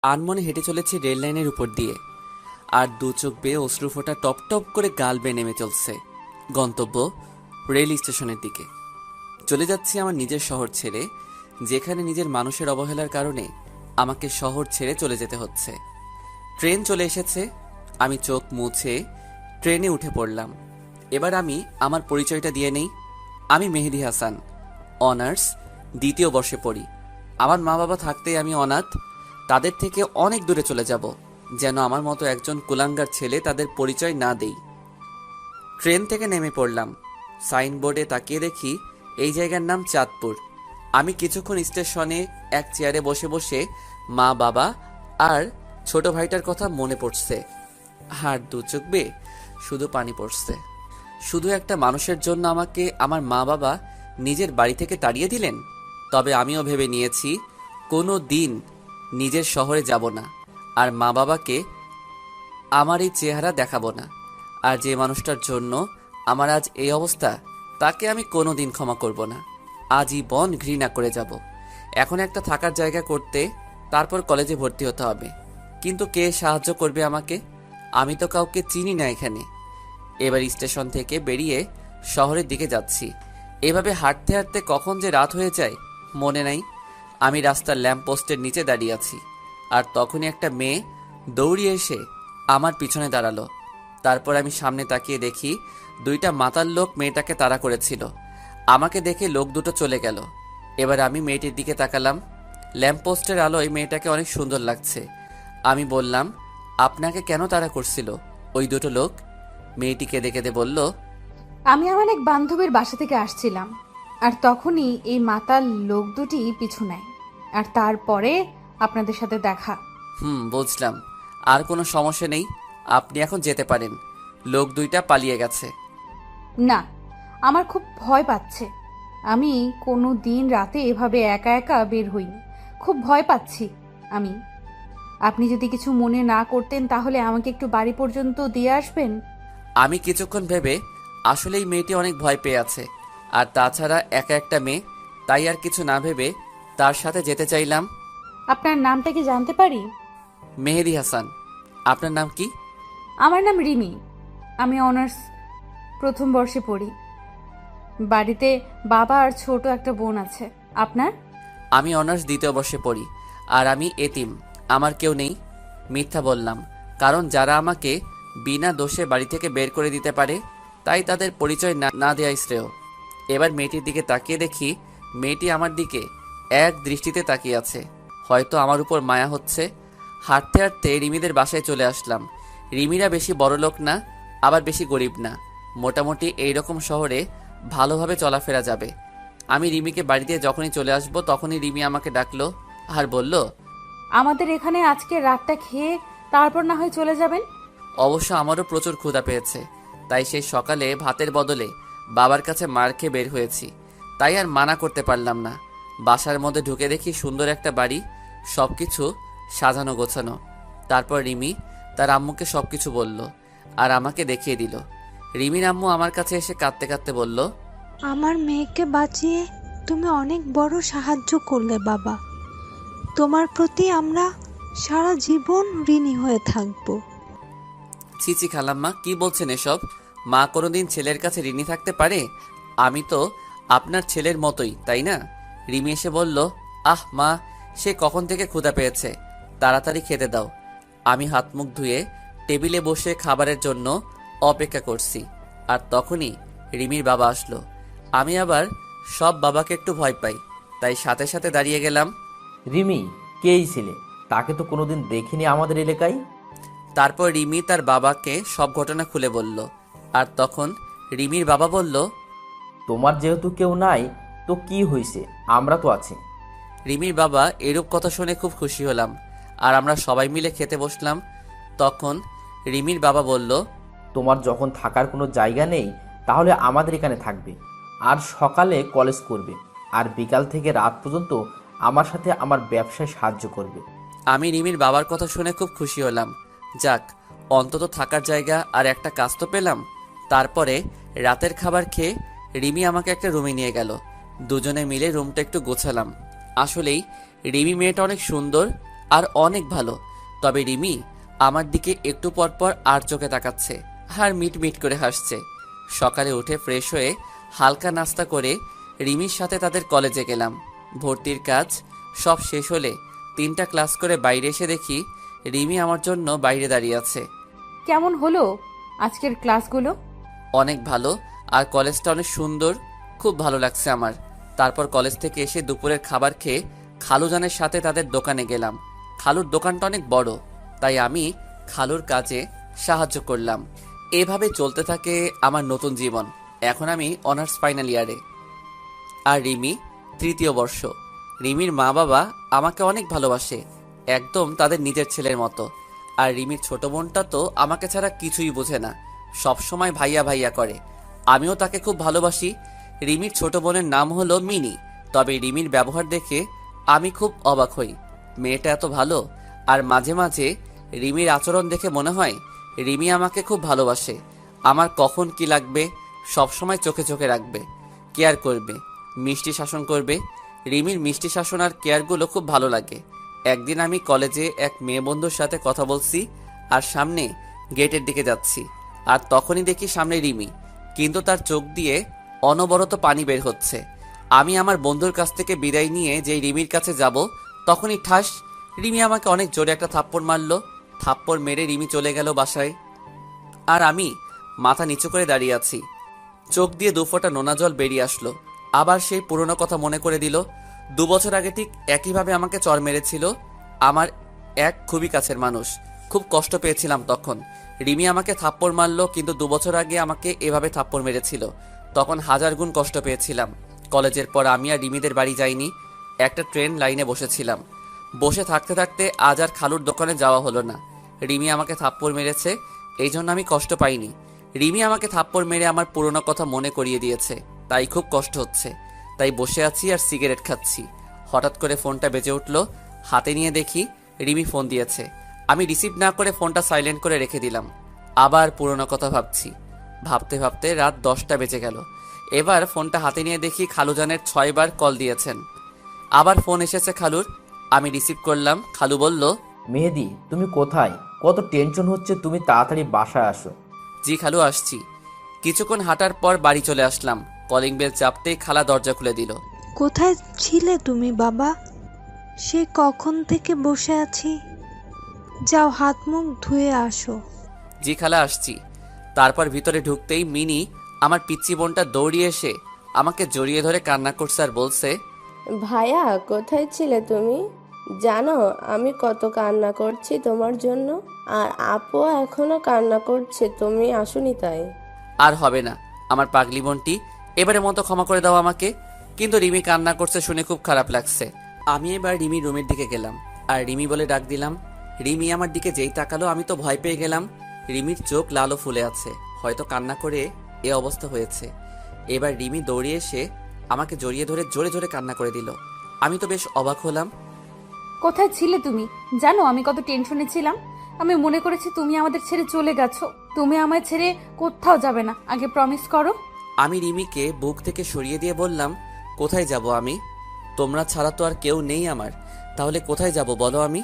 আনমনে হেঁটে চলেছি রেল লাইনের উপর দিয়ে, আর দু চোখ বেয়ে অশ্রু ফোঁটা টপ টপ করে গাল বেয়ে নেমে চলছে। গন্তব্য রেল স্টেশনের দিকে। চলে যাচ্ছি আমার নিজের শহর ছেড়ে, যেখানে নিজের মানুষের অবহেলার কারণে আমাকে শহর ছেড়ে চলে যেতে হচ্ছে। ট্রেন চলে এসেছে। আমি চোখ মুছে ট্রেনে উঠে পড়লাম। এবার আমি আমার পরিচয়টা দিয়ে নেই। আমি মেহেদী হাসান, অনার্স দ্বিতীয় বর্ষে পড়ি। আমার মা বাবা থাকতেই আমি অনাথ। তাদের থেকে অনেক দূরে চলে যাব, যেন আমার মতো একজন কুলাঙ্গার ছেলে তাদের পরিচয় না দেই। ট্রেন থেকে নেমে পড়লাম। সাইনবোর্ডে তাকিয়ে দেখি এই জায়গার নাম চাঁদপুর। আমি কিছুক্ষণ স্টেশনে এক চেয়ারে বসে বসে মা বাবা আর ছোট ভাইটার কথা মনে পড়ছে। আর দু চোখ বেয়ে শুধু পানি পড়ছে। শুধু একটা মানুষের জন্য আমাকে আমার মা বাবা নিজের বাড়ি থেকে তাড়িয়ে দিলেন। তবে আমিও ভেবে নিয়েছি কোনো দিন নিজের শহরে যাব না, আর মা বাবাকে আমার এই চেহারা দেখাবো না। আর যে মানুষটার জন্য আমার আজ এই অবস্থা, তাকে আমি কোনো দিন ক্ষমা করব না। আজীবন ঘৃণা করে যাব। এখন একটা থাকার জায়গা করতে, তারপর কলেজে ভর্তি হতে হবে। কিন্তু কে সাহায্য করবে আমাকে? আমি তো কাউকে চিনি না এখানে। এবার স্টেশন থেকে বেরিয়ে শহরের দিকে যাচ্ছি। এভাবে হাঁটতে হাঁটতে কখন যে রাত হয়ে যায় মনে নাই। আমি রাস্তার ল্যাম্প পোস্টের নিচে দাঁড়িয়ে আছি, আর তখনই একটা মেয়ে দৌড়িয়ে এসে আমার পিছনে দাঁড়ালো। তারপর আমি সামনে তাকিয়ে দেখি দুইটা মাতাল লোক মেয়েটাকে তাড়া করেছিল। আমাকে দেখে লোক দুটো চলে গেল। এবার আমি মেয়েটির দিকে তাকালাম। ল্যাম্প পোস্টের আলোয় মেয়েটাকে অনেক সুন্দর লাগছে। আমি বললাম, আপনাকে কেন তাড়া করছিল ওই দুটো লোক? মেয়েটি কেঁদে কেঁদে বলল, আমি আমার এক বান্ধবীর বাসা থেকে আসছিলাম, আর তখনই এই মাতাল লোক দুটি পিছু নেয়, আর তারপরে আপনাদের সাথে দেখা। বুঝলাম। আর কোনো সমস্যা নেই, আপনি এখন যেতে পারেন। লোক দুইটা পালিয়ে গেছে। না, আমার খুব ভয় পাচ্ছে। আমি কোনো দিন রাতে এভাবে একা একা বের হইনি। খুব ভয় পাচ্ছি আমি। আপনি যদি কিছু মনে না করতেন তাহলে আমাকে একটু বাড়ি পর্যন্ত দিয়ে আসবেন। আমি কিছুক্ষণ ভেবে আসলেই মেয়েটি অনেক ভয় পেয়ে আছে, আর তাছাড়া একা একটা মেয়ে, তাই আর কিছু না ভেবে তার সাথে যেতে চাইলাম। আপনার নামটা কি জানতে পারি? মেহেদী হাসান। আপনার নাম কি? আমার নাম রিমি। আমি অনার্স প্রথম বর্ষে পড়ি। বাড়িতে বাবা আর ছোট একটা বোন আছে। আপনার? আমি অনার্স দ্বিতীয় বর্ষে পড়ি, আর আমি এতিম। আমার কেউ নেই। মিথ্যা বললাম, কারণ যারা আমাকে বিনা দোষে বাড়ি থেকে বের করে দিতে পারে, তাই তাদের পরিচয় না না দেওয়াই শ্রেয়। এবার মেয়েটির দিকে তাকিয়ে দেখি মেয়েটি আমার দিকে এক দৃষ্টিতে তাকিয়ে আছে। হয়তো আমার উপর মায়া হচ্ছে। হাঁটতে হাঁটতে রিমিদের বাসায় চলে আসলাম। রিমিরা বেশি বড়লোক না, আবার বেশি গরিব না। মোটামুটি এইরকম শহরে ভালোভাবে চলাফেরা যাবে। আমি রিমিকে বাড়ি দিয়ে যখনই চলে আসব, তখনই রিমি আমাকে ডাকলো আর বলল, আমাদের এখানে আজকে রাতটা খেয়ে তারপর না হয় চলে যাবেন। অবশ্য আমারও প্রচুর ক্ষুধা পেয়েছে, তাই সেই সকালে ভাতের বদলে বাবার কাছে মার খেয়ে বের হয়েছি। তাই আর মানা করতে পারলাম না। বাসার মধ্যে ঢুকে দেখি সুন্দর একটা বাড়ি, সবকিছু সাজানো গোছানো। তারপর রিমি তার আম্মুকে সবকিছু বলল, আর আমাকে দেখিয়ে দিল। রিমির আম্মু আমার কাছে এসে কাঁদতে কাঁদতে বলল, আমার মেয়েকে বাঁচিয়ে তুমি অনেক বড় সাহায্য করলে বাবা। তোমার প্রতি আমরা সারা জীবন ঋণী হয়ে থাকবো। ছিছি খালাম্মা, কি বলছেন এসব? মা কোনোদিন ছেলের কাছে ঋণী থাকতে পারে? আমি তো আপনার ছেলের মতোই, তাই না? রিমি এসে বলল, আহ মা, সে কখন থেকে ক্ষুধা পেয়েছে, তাড়াতাড়ি খেতে দাও। আমি হাত মুখ ধুয়ে টেবিলে বসে খাবারের জন্য অপেক্ষা করছি, আর তখনই রিমির বাবা আসলো। আমি আবার সব বাবাকে একটু ভয় পাই, তাই সাথে সাথে দাঁড়িয়ে গেলাম। রিমি কে এই ছেলে? তাকে তো কোনোদিন দেখিনি আমাদের এলাকায়। তারপর রিমি তার বাবাকে সব ঘটনা খুলে বলল, আর তখন রিমির বাবা বলল, তোমার যেহেতু কেউ নাই, তো কি হয়েছে, আমরা তো আছি। রিমির বাবা এরূপ কথা শুনে খুব খুশি হলাম, আর আমরা সবাই মিলে খেতে বসলাম। তখন রিমির বাবা বলল, তোমার যখন থাকার কোনো জায়গা নেই, তাহলে আমাদের এখানে থাকবে, আর সকালে কলেজ করবে, আর বিকাল থেকে রাত পর্যন্ত আমার সাথে আমার ব্যবসায় সাহায্য করবে। আমি রিমির বাবার কথা শুনে খুব খুশি হলাম। যাক, অন্তত থাকার জায়গা আর একটা কাজ তো পেলাম। তারপরে রাতের খাবার খেয়ে রিমি আমাকে একটা রুমে নিয়ে গেল। দুজনে মিলে রুমটা একটু গোছালাম। আসলেই রিমি মেয়েটা অনেক সুন্দর, আর অনেক ভালো। তবে রিমি আমার দিকে একটু পর পর আর চোখে তাকাচ্ছে আর মিট মিট করে হাসছে। সকালে উঠে ফ্রেশ হয়ে হালকা নাস্তা করে রিমির সাথে তাদের কলেজে গেলাম। ভর্তির কাজ সব শেষ হলে 3টা ক্লাস করে বাইরে এসে দেখি রিমি আমার জন্য বাইরে দাঁড়িয়ে আছে। কেমন হলো আজকের ক্লাসগুলো? অনেক ভালো, আর কলেজটা অনেক সুন্দর, খুব ভালো লাগছে আমার। তারপর কলেজ থেকে এসে দুপুরের খাবার খেয়ে খালুজানের সাথে তাদের দোকানে গেলাম। খালুর দোকানটা অনেক বড়, তাই আমি খালুর কাজে সাহায্য করলাম। এভাবে চলতে থাকে আমার নতুন জীবন। এখন আমি অনার্স ফাইনাল ইয়ারে, আর রিমি 3য় বর্ষ। রিমির মা বাবা আমাকে অনেক ভালোবাসে, একদম তাদের নিজের ছেলের মতো। আর রিমির ছোট বোনটা তো আমাকে ছাড়া কিছুই বোঝে না, সব সময় ভাইয়া ভাইয়া করে। আমিও তাকে খুব ভালোবাসি। রিমির ছোট বোনের নাম হলো মিনি। তবে রিমির ব্যবহার দেখে আমি খুব অবাক হই। মেয়েটা এত ভালো, আর মাঝে মাঝে রিমির আচরণ দেখে মনে হয় রিমি আমাকে খুব ভালোবাসে। আমার কখন কি লাগবে সব সময় চোখে চোখে রাখবে, কেয়ার করবে, মিষ্টি শাসন করবে। রিমির মিষ্টি শাসন আর কেয়ারগুলো খুব ভালো লাগে। একদিন আমি কলেজে এক মেয়ে বন্ধুর সাথে কথা বলছি আর সামনে গেটের দিকে যাচ্ছি, আর তখনই দেখি সামনে রিমি, কিন্তু তার চোখ দিয়ে অনবরত পানি বের হচ্ছে। আমি আমার বন্ধুর কাছ থেকে বিদায় নিয়ে যেই রিমির কাছে যাব, তখনই ঠাস, রিমি আমাকে অনেক জোরে একটা থাপ্পড় মারলো। থাপ্পড় মেরে রিমি চলে গেল বাসায়, আর আমি মাথা নিচু করে দাঁড়িয়ে আছি। চোখ দিয়ে 2 ফোঁটা নোনা জল বেরিয়ে আসলো। আবার সেই পুরনো কথা মনে করে দিল। 2 বছর আগে ঠিক একইভাবে আমাকে চড় মেরেছিল আমার এক খুবই কাছের মানুষ। খুব কষ্ট পেয়েছিলাম তখন। রিমি আমাকে থাপ্পড় মারলো, কিন্তু 2 বছর আগে আমাকে এভাবে থাপ্পড় মেরেছিল, তখন 1000 গুণ কষ্ট পেয়েছিলাম। কলেজের পর আমি আর রিমিদের বাড়ি যাইনি, একটা ট্রেন লাইনে বসেছিলাম। বসে থাকতে থাকতে আজ আর খালুর দোকানে যাওয়া হলো না। রিমি আমাকে থাপ্পড় মেরেছে, এই জন্য আমি কষ্ট পাইনি। রিমি আমাকে থাপ্পড় মেরে আমার পুরনো কথা মনে করিয়ে দিয়েছে, তাই খুব কষ্ট হচ্ছে। তাই বসে আছি আর সিগারেট খাচ্ছি। হঠাৎ করে ফোনটা বেজে উঠলো। হাতে নিয়ে দেখি রিমি ফোন দিয়েছে। আমি রিসিভ না করে ফোনটা সাইলেন্ট করে রেখে দিলাম। আবার পুরনো কথা ভাবছি। ভাবতে ভাবতে রাত 10টা বেজে গেল। এবার ফোনটা হাতে নিয়ে দেখি খালুজানের 6 বার কল দিয়েছেন। আবার ফোন এসেছে খালুর। আমি রিসিভ করলাম। খালু বলল, মেহেদি, তুমি কোথায়? কত টেনশন হচ্ছে, তুমি তাড়াতাড়ি বাসায় আসো। জি খালু, আসছি। কিছুক্ষণ হাঁটার পর বাড়ি চলে আসলাম। কলিং বেল চাপতেই খালা দরজা খুলে দিল। কোথায় ছিলে তুমি বাবা? সে কখন থেকে বসে আছি, যাও হাত মুখ ধুয়ে আসো। জি খালা, আসছি। তারপর ভিতরে ঢুকতেই মিনি, আমার পিচ্চি বোনটা দৌড়িয়ে এসে আমাকে জড়িয়ে ধরে কান্না করছে আর বলছে, ভাইয়া কোথায় ছিলে তুমি? জানো আমি কত কান্না করছি তোমার জন্য, আর আপু এখনো কান্না করছে তুমি আসোনি তাই। আর হবে না আমার পাগলি বোনটি, এবারের মতো ক্ষমা করে দাও আমাকে। কিন্তু রিমি কান্না করছে শুনে খুব খারাপ লাগছে। আমি এবার রিমি রুমের দিকে গেলাম আর রিমি বলে ডাক দিলাম। রিমি আমার দিকে যেই তাকালো আমি তো ভয় পেয়ে গেলাম। রিমির চোখ লাল ও ফুলে আছে, হয়তো কান্না করে এ অবস্থা হয়েছে। এবার রিমি দৌড়িয়ে এসে আমাকে জড়িয়ে ধরে জোরে জোরে কান্না করে দিল। আমি তো বেশ অবাক হলাম। কোথায় ছিলে তুমি? জানো আমি কত টেনশনে ছিলাম। আমি মনে করেছি তুমি আমাদের ছেড়ে চলে গেছো। তুমি আমায় ছেড়ে কোথাও যাবে না, আগে প্রমিস করো। আমি রিমিকে বুক থেকে সরিয়ে দিয়ে বললাম, কোথায় যাব আমি? তোমরা ছাড়া তো আর কেউ নেই আমার, তাহলে কোথায় যাব বলো আমি?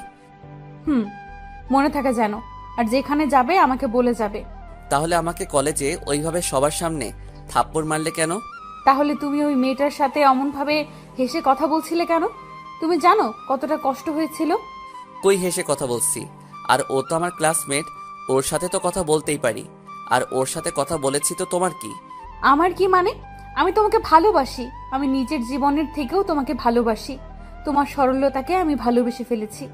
মনে থাকে যেন, আর যেখানে যাবে আমাকে বলে যাবে। তাহলে আমাকে কলেজে ওইভাবে সবার সামনে থাপ্পড় মারলে কেন? তাহলে তুমি ওই মেয়েটার সাথে অমনভাবে হেসে কথা বলছিলে কেন? তুমি জানো কতটা কষ্ট হয়েছিল? কই হেসে কথা বলছি? আর ও তো আমার ক্লাসমেট, ওর সাথে তো কথা বলতেই পারি। আর ওর সাথে কথা বলেছি তো তোমার কি? আমার কি মানে? আমি তোমাকে ভালোবাসি, আমি নিজের জীবনের থেকেও তোমাকে ভালোবাসি। তোমার সরলতাকে আমি ভালোবেসে ফেলেছি।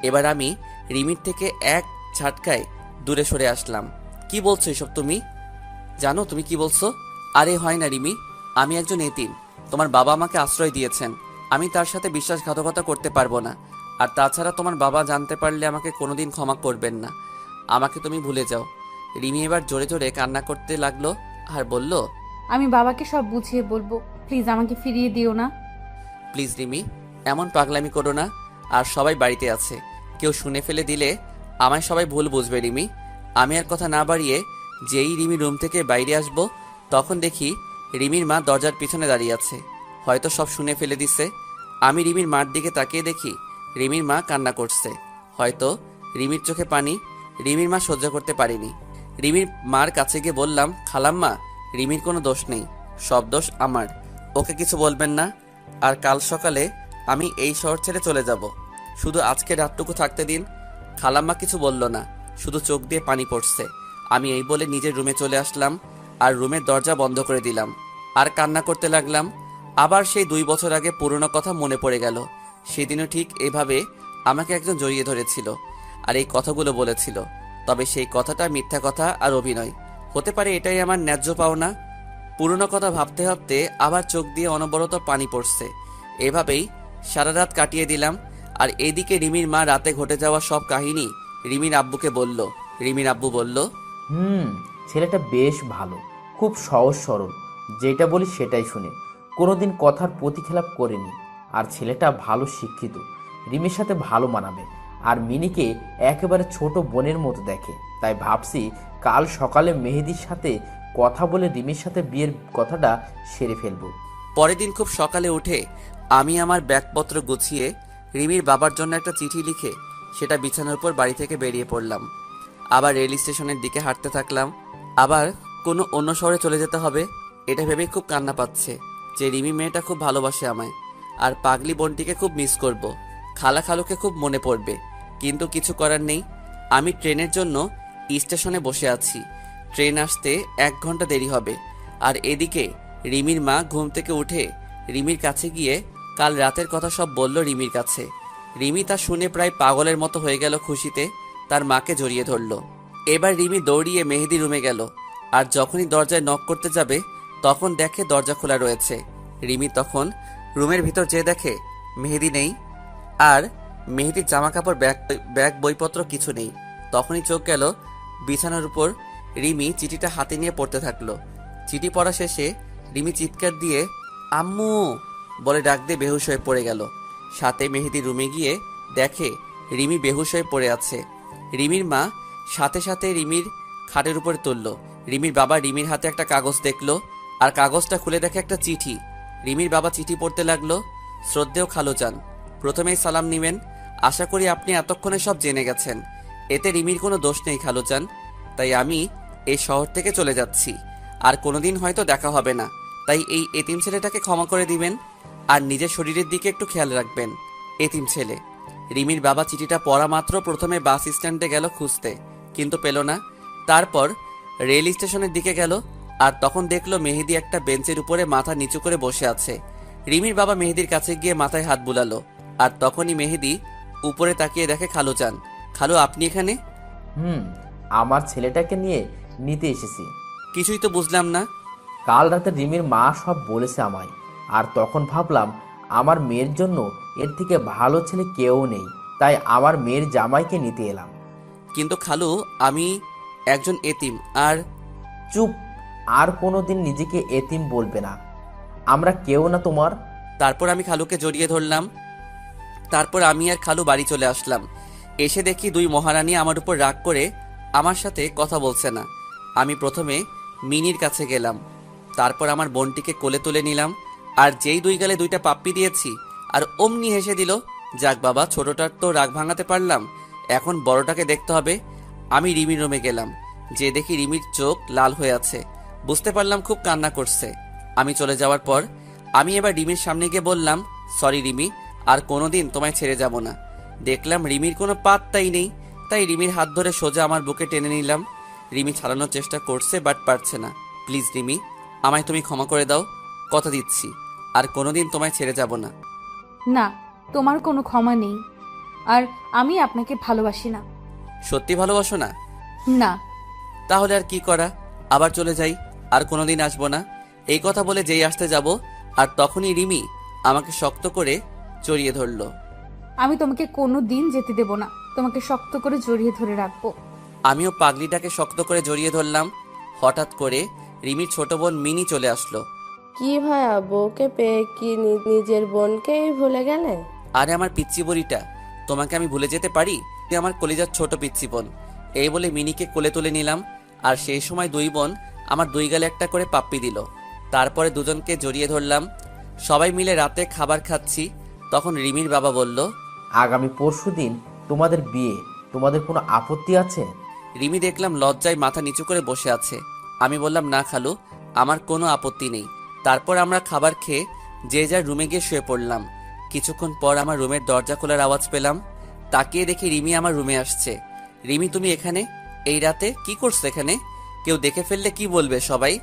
এবার আমি রিমির থেকে এক ঝাটকায় দূরে সরে আসলাম। কি বলছো এসব তুমি? জানো তুমি কি বলছো? আরে হয় না রিমি, আমি একজন এতিম। তোমার বাবা আমাকে আশ্রয় দিয়েছেন, আমি তার সাথে বিশ্বাসঘাতকতা করতে পারবো না। আর তাছাড়া তোমার বাবা জানতে পারলে আমাকে কোনোদিন ক্ষমা করবেন না। আমাকে তুমি ভুলে যাও। রিমি এবার জোরে জোরে কান্না করতে লাগলো আর বলল, আমি বাবাকে সব বুঝিয়ে বলবো, প্লিজ আমাকে ফিরিয়ে দিও না। প্লিজ রিমি, এমন পাগলামি করো না। আর সবাই বাড়িতে আছে, কেউ শুনে ফেলে দিলে আমায় সবাই ভুল বুঝবে রিমি। আমি আর কথা না বাড়িয়ে যেই রিমি রুম থেকে বাইরে আসবো, তখন দেখি রিমির মা দরজার পিছনে দাঁড়িয়ে আছে। হয়তো সব শুনে ফেলে দিছে। আমি রিমির মার দিকে তাকিয়ে দেখি রিমির মা কান্না করছে। হয়তো রিমির চোখে পানি। রিমির মা সহ্য করতে পারেনি। রিমির মার কাছে গিয়ে বললাম, খালাম্মা, রিমির কোনো দোষ নেই, সব দোষ আমার। ওকে কিছু বলবেন না। আর কাল সকালে আমি এই শহর ছেড়ে চলে যাব। শুধু আজকে রাতটুকু থাকতে দিন। খালাম্মা কিছু বলল না, শুধু চোখ দিয়ে পানি পড়ছে। আমি এই বলে নিজের রুমে চলে আসলাম আর রুমের দরজা বন্ধ করে দিলাম আর কান্না করতে লাগলাম। আবার সেই 2 বছর আগে পুরনো কথা মনে পড়ে গেল। সেদিনও ঠিক এভাবে আমাকে একজন জড়িয়ে ধরেছিল আর এই কথাগুলো বলেছিল। তবে সেই কথাটা মিথ্যা কথা আর অভিনয় হতে পারে, এটাই আমার ন্যায্য পাওনা। পুরনো কথা ভাবতে ভাবতে আবার চোখ দিয়ে অনবরত পানি পড়ছে। এভাবেই সারা রাত কাটিয়ে দিলাম। আর এদিকে রিমির মা রাতে ঘটে যাওয়া সব কাহিনী রিমির আব্বুকে বলল। রিমির আব্বু বলল, ছেলেটা বেশ ভালো, খুব সহজ সরল, যেটা বলি সেটাই শুনে, কোনোদিন কথার প্রতিখেলাপ করেনি। আর ছেলেটা ভালো শিক্ষিত, রিমির সাথে ভালো মানাবে। আর মিনিকে একেবারে ছোট বোনের মতো দেখে। তাই ভাবছি কাল সকালে মেহেদির সাথে কথা বলে রিমির সাথে বিয়ের কথাটা সেরে ফেলবো। পরের দিন খুব সকালে উঠে আমি আমার ব্যাগপত্র গুছিয়ে রিমির বাবার জন্য একটা চিঠি লিখে সেটা বিছানার উপর বাড়ি থেকে বেরিয়ে পড়লাম। আবার রেল স্টেশনের দিকে হাঁটতে থাকলাম। আবার কোনো অন্য শহরে চলে যেতে হবে এটা ভেবে খুব কান্না পাচ্ছে যে রিমি মেয়েটা খুব ভালোবাসে আমায়। আর পাগলি বোনটিকে খুব মিস করব। খালা খালুকে খুব মনে পড়বে। কিন্তু কিছু করার নেই। আমি ট্রেনের জন্য স্টেশনে বসে আছি। ট্রেন আসতে 1 ঘন্টা দেরি হবে। আর এদিকে রিমির মা ঘুম থেকে উঠে রিমির কাছে গিয়ে কাল রাতের কথা সব বলল রিমির কাছে। রিমি তা শুনে প্রায় পাগলের মতো হয়ে গেল খুশিতে, তার মাকে জড়িয়ে ধরল। এবার রিমি দৌড়িয়ে মেহেদি রুমে গেল। আর যখনই দরজায় নক করতে যাবে তখন দেখে দরজা খোলা রয়েছে। রিমি তখন রুমের ভিতর যেয়ে দেখে মেহেদি নেই আর মেহেদির জামা কাপড় ব্যাগ বইপত্র কিছু নেই। তখনই চোখ গেল বিছানার উপর। রিমি চিঠিটা হাতে নিয়ে পড়তে থাকলো। চিঠি পড়া শেষে রিমি চিৎকার দিয়ে আম্মু বলে ডাক দিয়ে বেহুশ হয়ে পড়ে গেল। সাথে মেহেদি রুমে গিয়ে দেখে রিমি বেহুশ হয়ে পড়ে আছে। রিমির মা সাথে সাথে রিমির খাটের উপরে তুলল। রিমির বাবা রিমির হাতে একটা কাগজ দেখলো আর কাগজটা খুলে দেখে একটা চিঠি। রিমির বাবা চিঠি পড়তে লাগলো। শ্রদ্ধেয় খালুজান, প্রথমেই সালাম নিবেন। আশা করি আপনি এতক্ষণে সব জেনে গেছেন। এতে রিমির কোনো দোষ নেই খালুজান। তাই আমি এই শহর থেকে চলে যাচ্ছি। আর কোনোদিন হয়তো দেখা হবে না। তাই এই এতিম ছেলেটাকে ক্ষমা করে দিবেন আর নিজের শরীরের দিকে একটু খেয়াল রাখবেন। এতিম ছেলে। রিমির বাবা চিঠিটা পড়া মাত্র প্রথমে বাস স্ট্যান্ডে গেল খুঁজতে, কিন্তু পেল না। তারপর রেল স্টেশনের দিকে গেল আর তখন দেখলো মেহেদি একটা বেঞ্চের উপরে মাথা নিচু করে বসে আছে। রিমির বাবা মেহেদির কাছে গিয়ে মাথায় হাত বুলালো। আর তখনই মেহেদি উপরে তাকিয়ে দেখে খালুজান। খালু, আপনি এখানে? আমার ছেলেটাকে নিতে এসেছি। কিছুই তো বুঝলাম না। কাল রাতে রিমির মা সব বলেছে আমায়। আর তখন ভাবলাম আমার মেয়ের জন্য এর থেকে ভালো ছেলে কেউ নেই। তাই আমার মেয়ের জামাইকে নিতে এলাম। কিন্তু খালু, আমি একজন এতিম। আর চুপ, আর কোনোদিন নিজেকে এতিম বলবে না। আমরা কেউ না তোমার। তারপর আমি খালুকে জড়িয়ে ধরলাম। তারপর আমি আর খালু বাড়ি চলে আসলাম। এসে দেখি 2 মহারানী আমার উপর রাগ করে আমার সাথে কথা বলছে না। আমি প্রথমে মিনির কাছে গেলাম, তারপর আমার বোনটিকে কোলে তুলে নিলাম। আর যেই 2 গালে 2টা পাপ্পি দিয়েছি আর অমনি হেসে দিল। যাক বাবা, ছোটটার তো রাগ ভাঙাতে পারলাম, এখন বড়টাকে দেখতে হবে। আমি রিমির রুমে গেলাম, যে দেখি রিমির চোখ লাল হয়ে আছে। বুঝতে পারলাম খুব কান্না করছে। আমি চলে যাওয়ার পর আমি এবার রিমির সামনে গিয়ে বললাম, সরি রিমি, আর কোনোদিন তোমায় ছেড়ে যাব না। দেখলাম রিমির কোনো পাত্তাই নেই, তাই রিমির হাত ধরে সোজা আমার বুকে টেনে নিলাম। রিমি ছাড়ানোর চেষ্টা করছে, বাট পারছে না। প্লিজ রিমি, আমায় তুমি ক্ষমা করে দাও, কথা দিচ্ছি আর কোনোদিন তোমায় ছেড়ে যাব না। না, তোমার কোনো ক্ষমা নেই। আর আমি আপনাকে ভালোবাসি না। সত্যি ভালোবাসো না? না। তাহলে আর কি করা, আবার চলে যাই, আর কোনোদিন আসবো না। এই কথা বলে যেই আসতে যাব আর তখনই রিমি আমাকে শক্ত করে জড়িয়ে ধরলো। আমি তোমাকে কোনো দিন যেতে দেব না, তোমাকে শক্ত করে জড়িয়ে ধরে রাখবো। আমিও পাগলিটাকে শক্ত করে জড়িয়ে ধরলাম। হঠাৎ করে রিমির ছোট বোন মিনি চলে আসলো। কি ভাইয়া, বউকে পেয়ে কি নিজের বোনকেই ভুলে গেলে? আরে আমার পিচ্চি বড়িটা, তোমাকে আমি ভুলে যেতে পারি? তুই আমার কলিজার ছোট পিচ্চি বোন। এই বলে মিনিকে কোলে তুলে নিলাম। আর সেই সময় 2 বোন আমার 2 গালে একটা করে পাপ্পি দিল। তারপরে দুজনকে জড়িয়ে ধরলাম। সবাই মিলে রাতে খাবার খাচ্ছি। তখন রিমির বাবা বলল, আগামী পরশুদিন তোমাদের বিয়ে, তোমাদের কোনো আপত্তি আছে? রিমি দেখলাম লজ্জায় মাথা নিচু করে বসে আছে। আমি বললাম, না খালু, আমার কোনো আপত্তি নেই। তারপর আমরা খাবার খেয়ে যে যার রুমে গিয়ে শুয়ে পড়লাম। কিছুক্ষণ পর আমার রুমের দরজা খোলার আওয়াজ পেলাম। তাকিয়ে দেখি রিমি আমার রুমে আসছে। রিমি, তুমি এখানে এই রাতে কি করছো এখানে? কেউ দেখে ফেললে কি বলবে সবাই?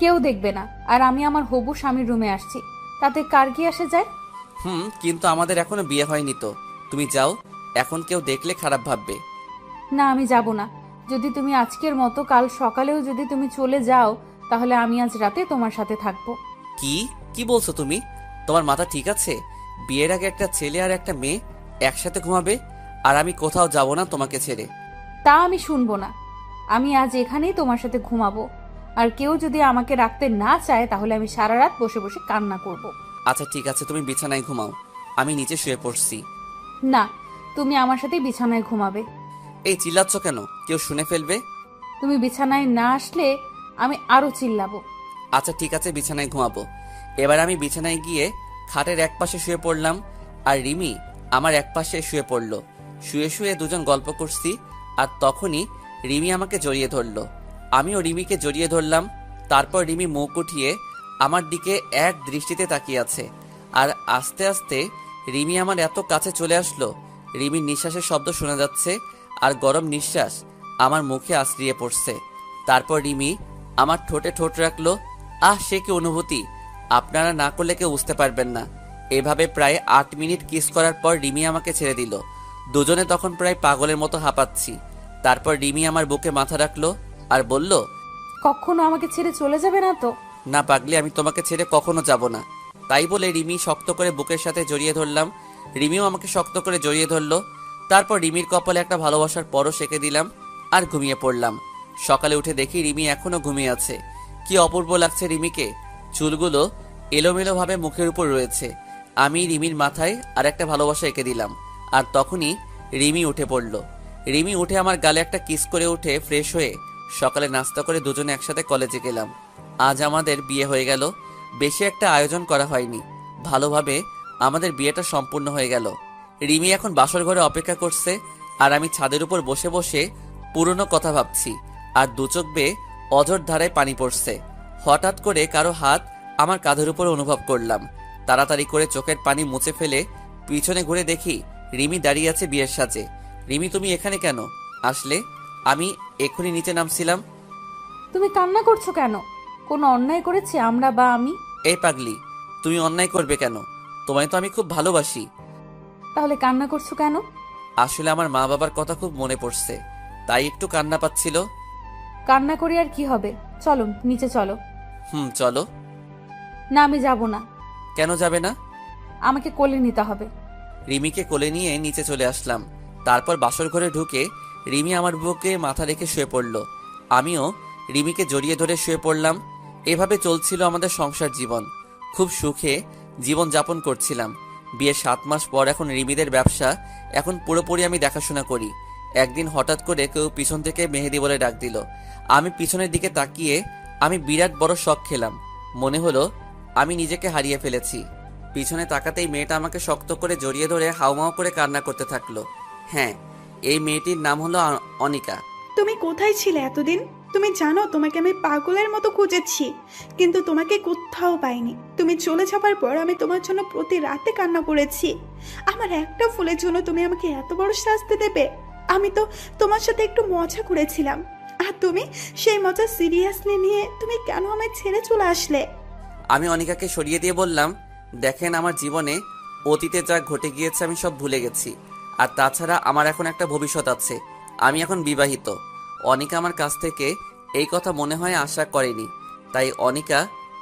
কেউ দেখবে না, আর আমি আমার হবু স্বামীর রুমে আসছি, তাতে কার কি আসে যায়? কিন্তু আমাদের এখনো বিয়ে হয়নি তো। তুমি যাও, এখন কেউ দেখলে খারাপ ভাববে। না, আমি যাব না। যদি তুমি আজকের মতো কাল সকালেও যদি তুমি চলে যাও, তাহলে আমি আজ রাতে তোমার সাথে থাকবো। কি কি বলছো তুমি? তোমার মাথা ঠিক আছে? বিয়ের আগে একটা ছেলে আর একটা মেয়ে একসাথে ঘুমাবে, আর আমি কোথাও যাব না তোমাকে ছেড়ে। তা আমি শুনবো না। আমি আজ এখানেই তোমার সাথে ঘুমাবো, আর কেউ যদি আমাকে রাখতে না চায় তাহলে আমি সারা রাত বসে বসে কান্না করব। আচ্ছা ঠিক আছে, তুমি বিছানায় ঘুমাও, আমি নিচে শুয়ে পড়ছি। না, তুমি আমার সাথে বিছানায় ঘুমাবে। এই চিল্লাচ্ছ কেন? কেউ শুনে ফেলবে। তুমি বিছানায় না আসলে আমি আরো চিল্লাবো। আচ্ছা ঠিক আছে, বিছানায় ঘুমাবো। এবার আমি বিছানায় গিয়ে খাটের এক পাশে শুয়ে পড়লাম, আর রিমি আমার এক পাশে শুয়ে পড়লো। শুয়ে শুয়ে দুজন গল্প করছি, আর তখনই রিমি আমাকে জড়িয়ে ধরলো। আমিও রিমিকে জড়িয়ে ধরলাম। তারপর রিমি মুখ উঠিয়ে আমার দিকে এক দৃষ্টিতে তাকিয়ে আছে, আর আস্তে আস্তে রিমি আমার এত কাছে চলে আসলো, রিমির নিঃশ্বাসের শব্দ শোনা যাচ্ছে, আর গরম নিঃশ্বাস আমার মুখে আশ্রিয়ে পড়ছে। তারপর রিমি আমার ঠোঁটে ঠোঁট রাখলো। সে কি অনুভূতি, আপনারা না করলে কেউ বুঝতে পারবেন না। এভাবে প্রায় 8 মিনিট কিস করার পর রিমি আমাকে ছেড়ে দিল। দুজনে তখন প্রায় পাগলের মতো হাঁপাচ্ছি। তারপর রিমি আমার বুকে মাথা রাখলো আর বলল, কখনো আমাকে ছেড়ে চলে যাবে না তো? না পাগলি, আমি তোমাকে ছেড়ে কখনো যাব না। তাই বলে রিমি শক্ত করে বুকের সাথে জড়িয়ে ধরলাম। রিমিও আমাকে শক্ত করে জড়িয়ে ধরলো। তারপর রিমির কপালে একটা ভালোবাসার পরশ এঁকে দিলাম, আর ঘুমিয়ে পড়লাম। সকালে উঠে দেখি রিমি এখনো ঘুমিয়ে আছে। কি অপূর্ব লাগছে রিমিকে। চুলগুলো এলোমেলোভাবে মুখের উপর রয়েছে। আমি রিমির মাথায় আর একটা ভালোবাসা এঁকে দিলাম, আর তখনই রিমি উঠে পড়ল। রিমি উঠে আমার গালে একটা কিস করে উঠে ফ্রেশ হয়ে সকালে নাস্তা করে দুজনে একসাথে কলেজে গেলাম। আজ আমাদের বিয়ে হয়ে গেল। বেশি একটা আয়োজন করা হয়নি, ভালোভাবে আমাদের বিয়েটা সম্পূর্ণ হয়ে গেল। রিমি এখন বাসর ঘরে অপেক্ষা করছে, আর আমি ছাদের উপর বসে বসে পুরনো কথা ভাবছি, আর দু চোখ বেয়ে অঝোর ধারায় পানি পড়ছে। হঠাৎ করে কারো হাত আমার কাঁধের উপর অনুভব করলাম। তাড়াতাড়ি করে চোখের পানি মুছে ফেলে পিছনে ঘুরে দেখি রিমি দাঁড়িয়ে আছে বিয়ের সাজে। রিমি, তুমি এখানে কেন আসলে? আমি এক্ষুনি নিচে নামছিলাম। তুমি কান্না করছো কেন? কোনো অন্যায় করেছি আমরা বা আমি? এই পাগলি, তুমি অন্যায় করবে কেন? তোমায় তো আমি খুব ভালোবাসি। তাহলে কান্না করছো কেন? আসলে আমার মা বাবার কথা খুব মনে পড়ছে, তাই একটু কান্না পাচ্ছিল। কান্না করে আর কি হবে? চলো নিচে চলো। চলো। না, আমি যাব না। কেন যাবে না? আমাকে কোলে নিতে হবে। রিমিকে কোলে নিয়ে নিচে চলে আসলাম। তারপর বাসর ঘরে ঢুকে রিমি আমার বুকে মাথা রেখে শুয়ে পড়ল। আমিও রিমিকে জড়িয়ে ধরে শুয়ে পড়লাম। এভাবে চলছিল আমাদের সংসার জীবন। খুব সুখে জীবন যাপন করছিলাম। বিয়ের 7 মাস পর এখন রিমিদের ব্যবসা এখন পুরোপুরি আমি দেখাশোনা করি। একদিন হঠাৎ করে কেউ পিছন থেকে মেহেদি বলে ডাক দিল। আমি পিছনের দিকে তাকিয়ে আমি বিরাট বড় শক খেলাম। মনে হলো আমি নিজেকে হারিয়ে ফেলেছি। পিছনে তাকাতেই মেয়েটা আমাকে শক্ত করে জড়িয়ে ধরে হাউমাউ করে কান্না করতে থাকলো। হ্যাঁ, এই মেয়েটির নাম হলো অনিকা। তুমি কোথায় ছিলে এতদিন? তুমি জানো তোমাকে আমি পাগলের মতো খুঁজেছি, কিন্তু তোমাকে কোথাও পাইনি। তুমি চলে যাবার পর আমি তোমার জন্য প্রতি রাতে কান্না করেছি। আমার একটা ফুলের জন্য তুমি আমাকে এত বড় শাস্তি দেবে? আমি তো তোমার সাথে একটু মজা করেছিলাম, আর তুমি সেই মজা সিরিয়াসলি নিয়ে তুমি কেন আমায় ছেড়ে চলে আসলে? আমি অনিকাকে সরিয়ে দিয়ে বললাম, দেখেন, আমার জীবনে অতীতে যা ঘটে গিয়েছে আমি সব ভুলে গেছি, আর তাছাড়া আমার এখন একটা ভবিষ্যৎ আছে। আমি এখন বিবাহিত। অনিকা আমার কাছ থেকে এই কথা মনে হয় আশা করেনি, তাই অনিকা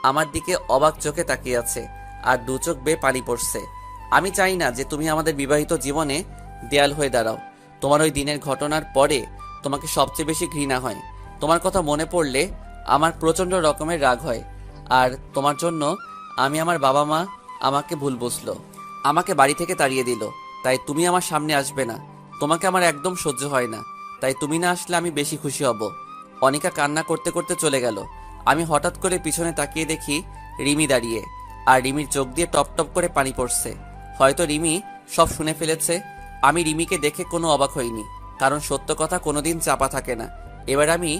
আমার দিকে অবাক চোখে তাকিয়ে আছে, আর দু চোখ বেয়ে পানি পড়ছে। আমি চাই না যে তুমি আমাদের বিবাহিত জীবনে দেয়াল হয়ে দাঁড়াও। তোমার ওই দিনের ঘটনার পরে তোমাকে সবচেয়ে বেশি ঘৃণা হয়। তোমার কথা মনে পড়লে আমার প্রচণ্ড রকমের রাগ হয়, আর তোমার জন্য আমি আমার বাবা মা আমাকে ভুল বুঝলো, আমাকে বাড়ি থেকে তাড়িয়ে দিল। তাই তুমি আমার সামনে আসবে না। তোমাকে আমার একদম সহ্য হয় না, তাই তুমি না আসলে আমি বেশি খুশি হব। অনিকা কান্না করতে করতে চলে গেল। আমি হঠাৎ করে পিছনে তাকিয়ে দেখি রিমি দাঁড়িয়ে, আর রিমির চোখ দিয়ে টপ টপ করে পানি পড়ছে। হয়তো রিমি সব শুনে ফেলেছে। আমি রিমিকে দেখে কোনো অবাক হইনি, কারণ সত্য কথা কোনোদিন চাপা থাকে না। এবার আমি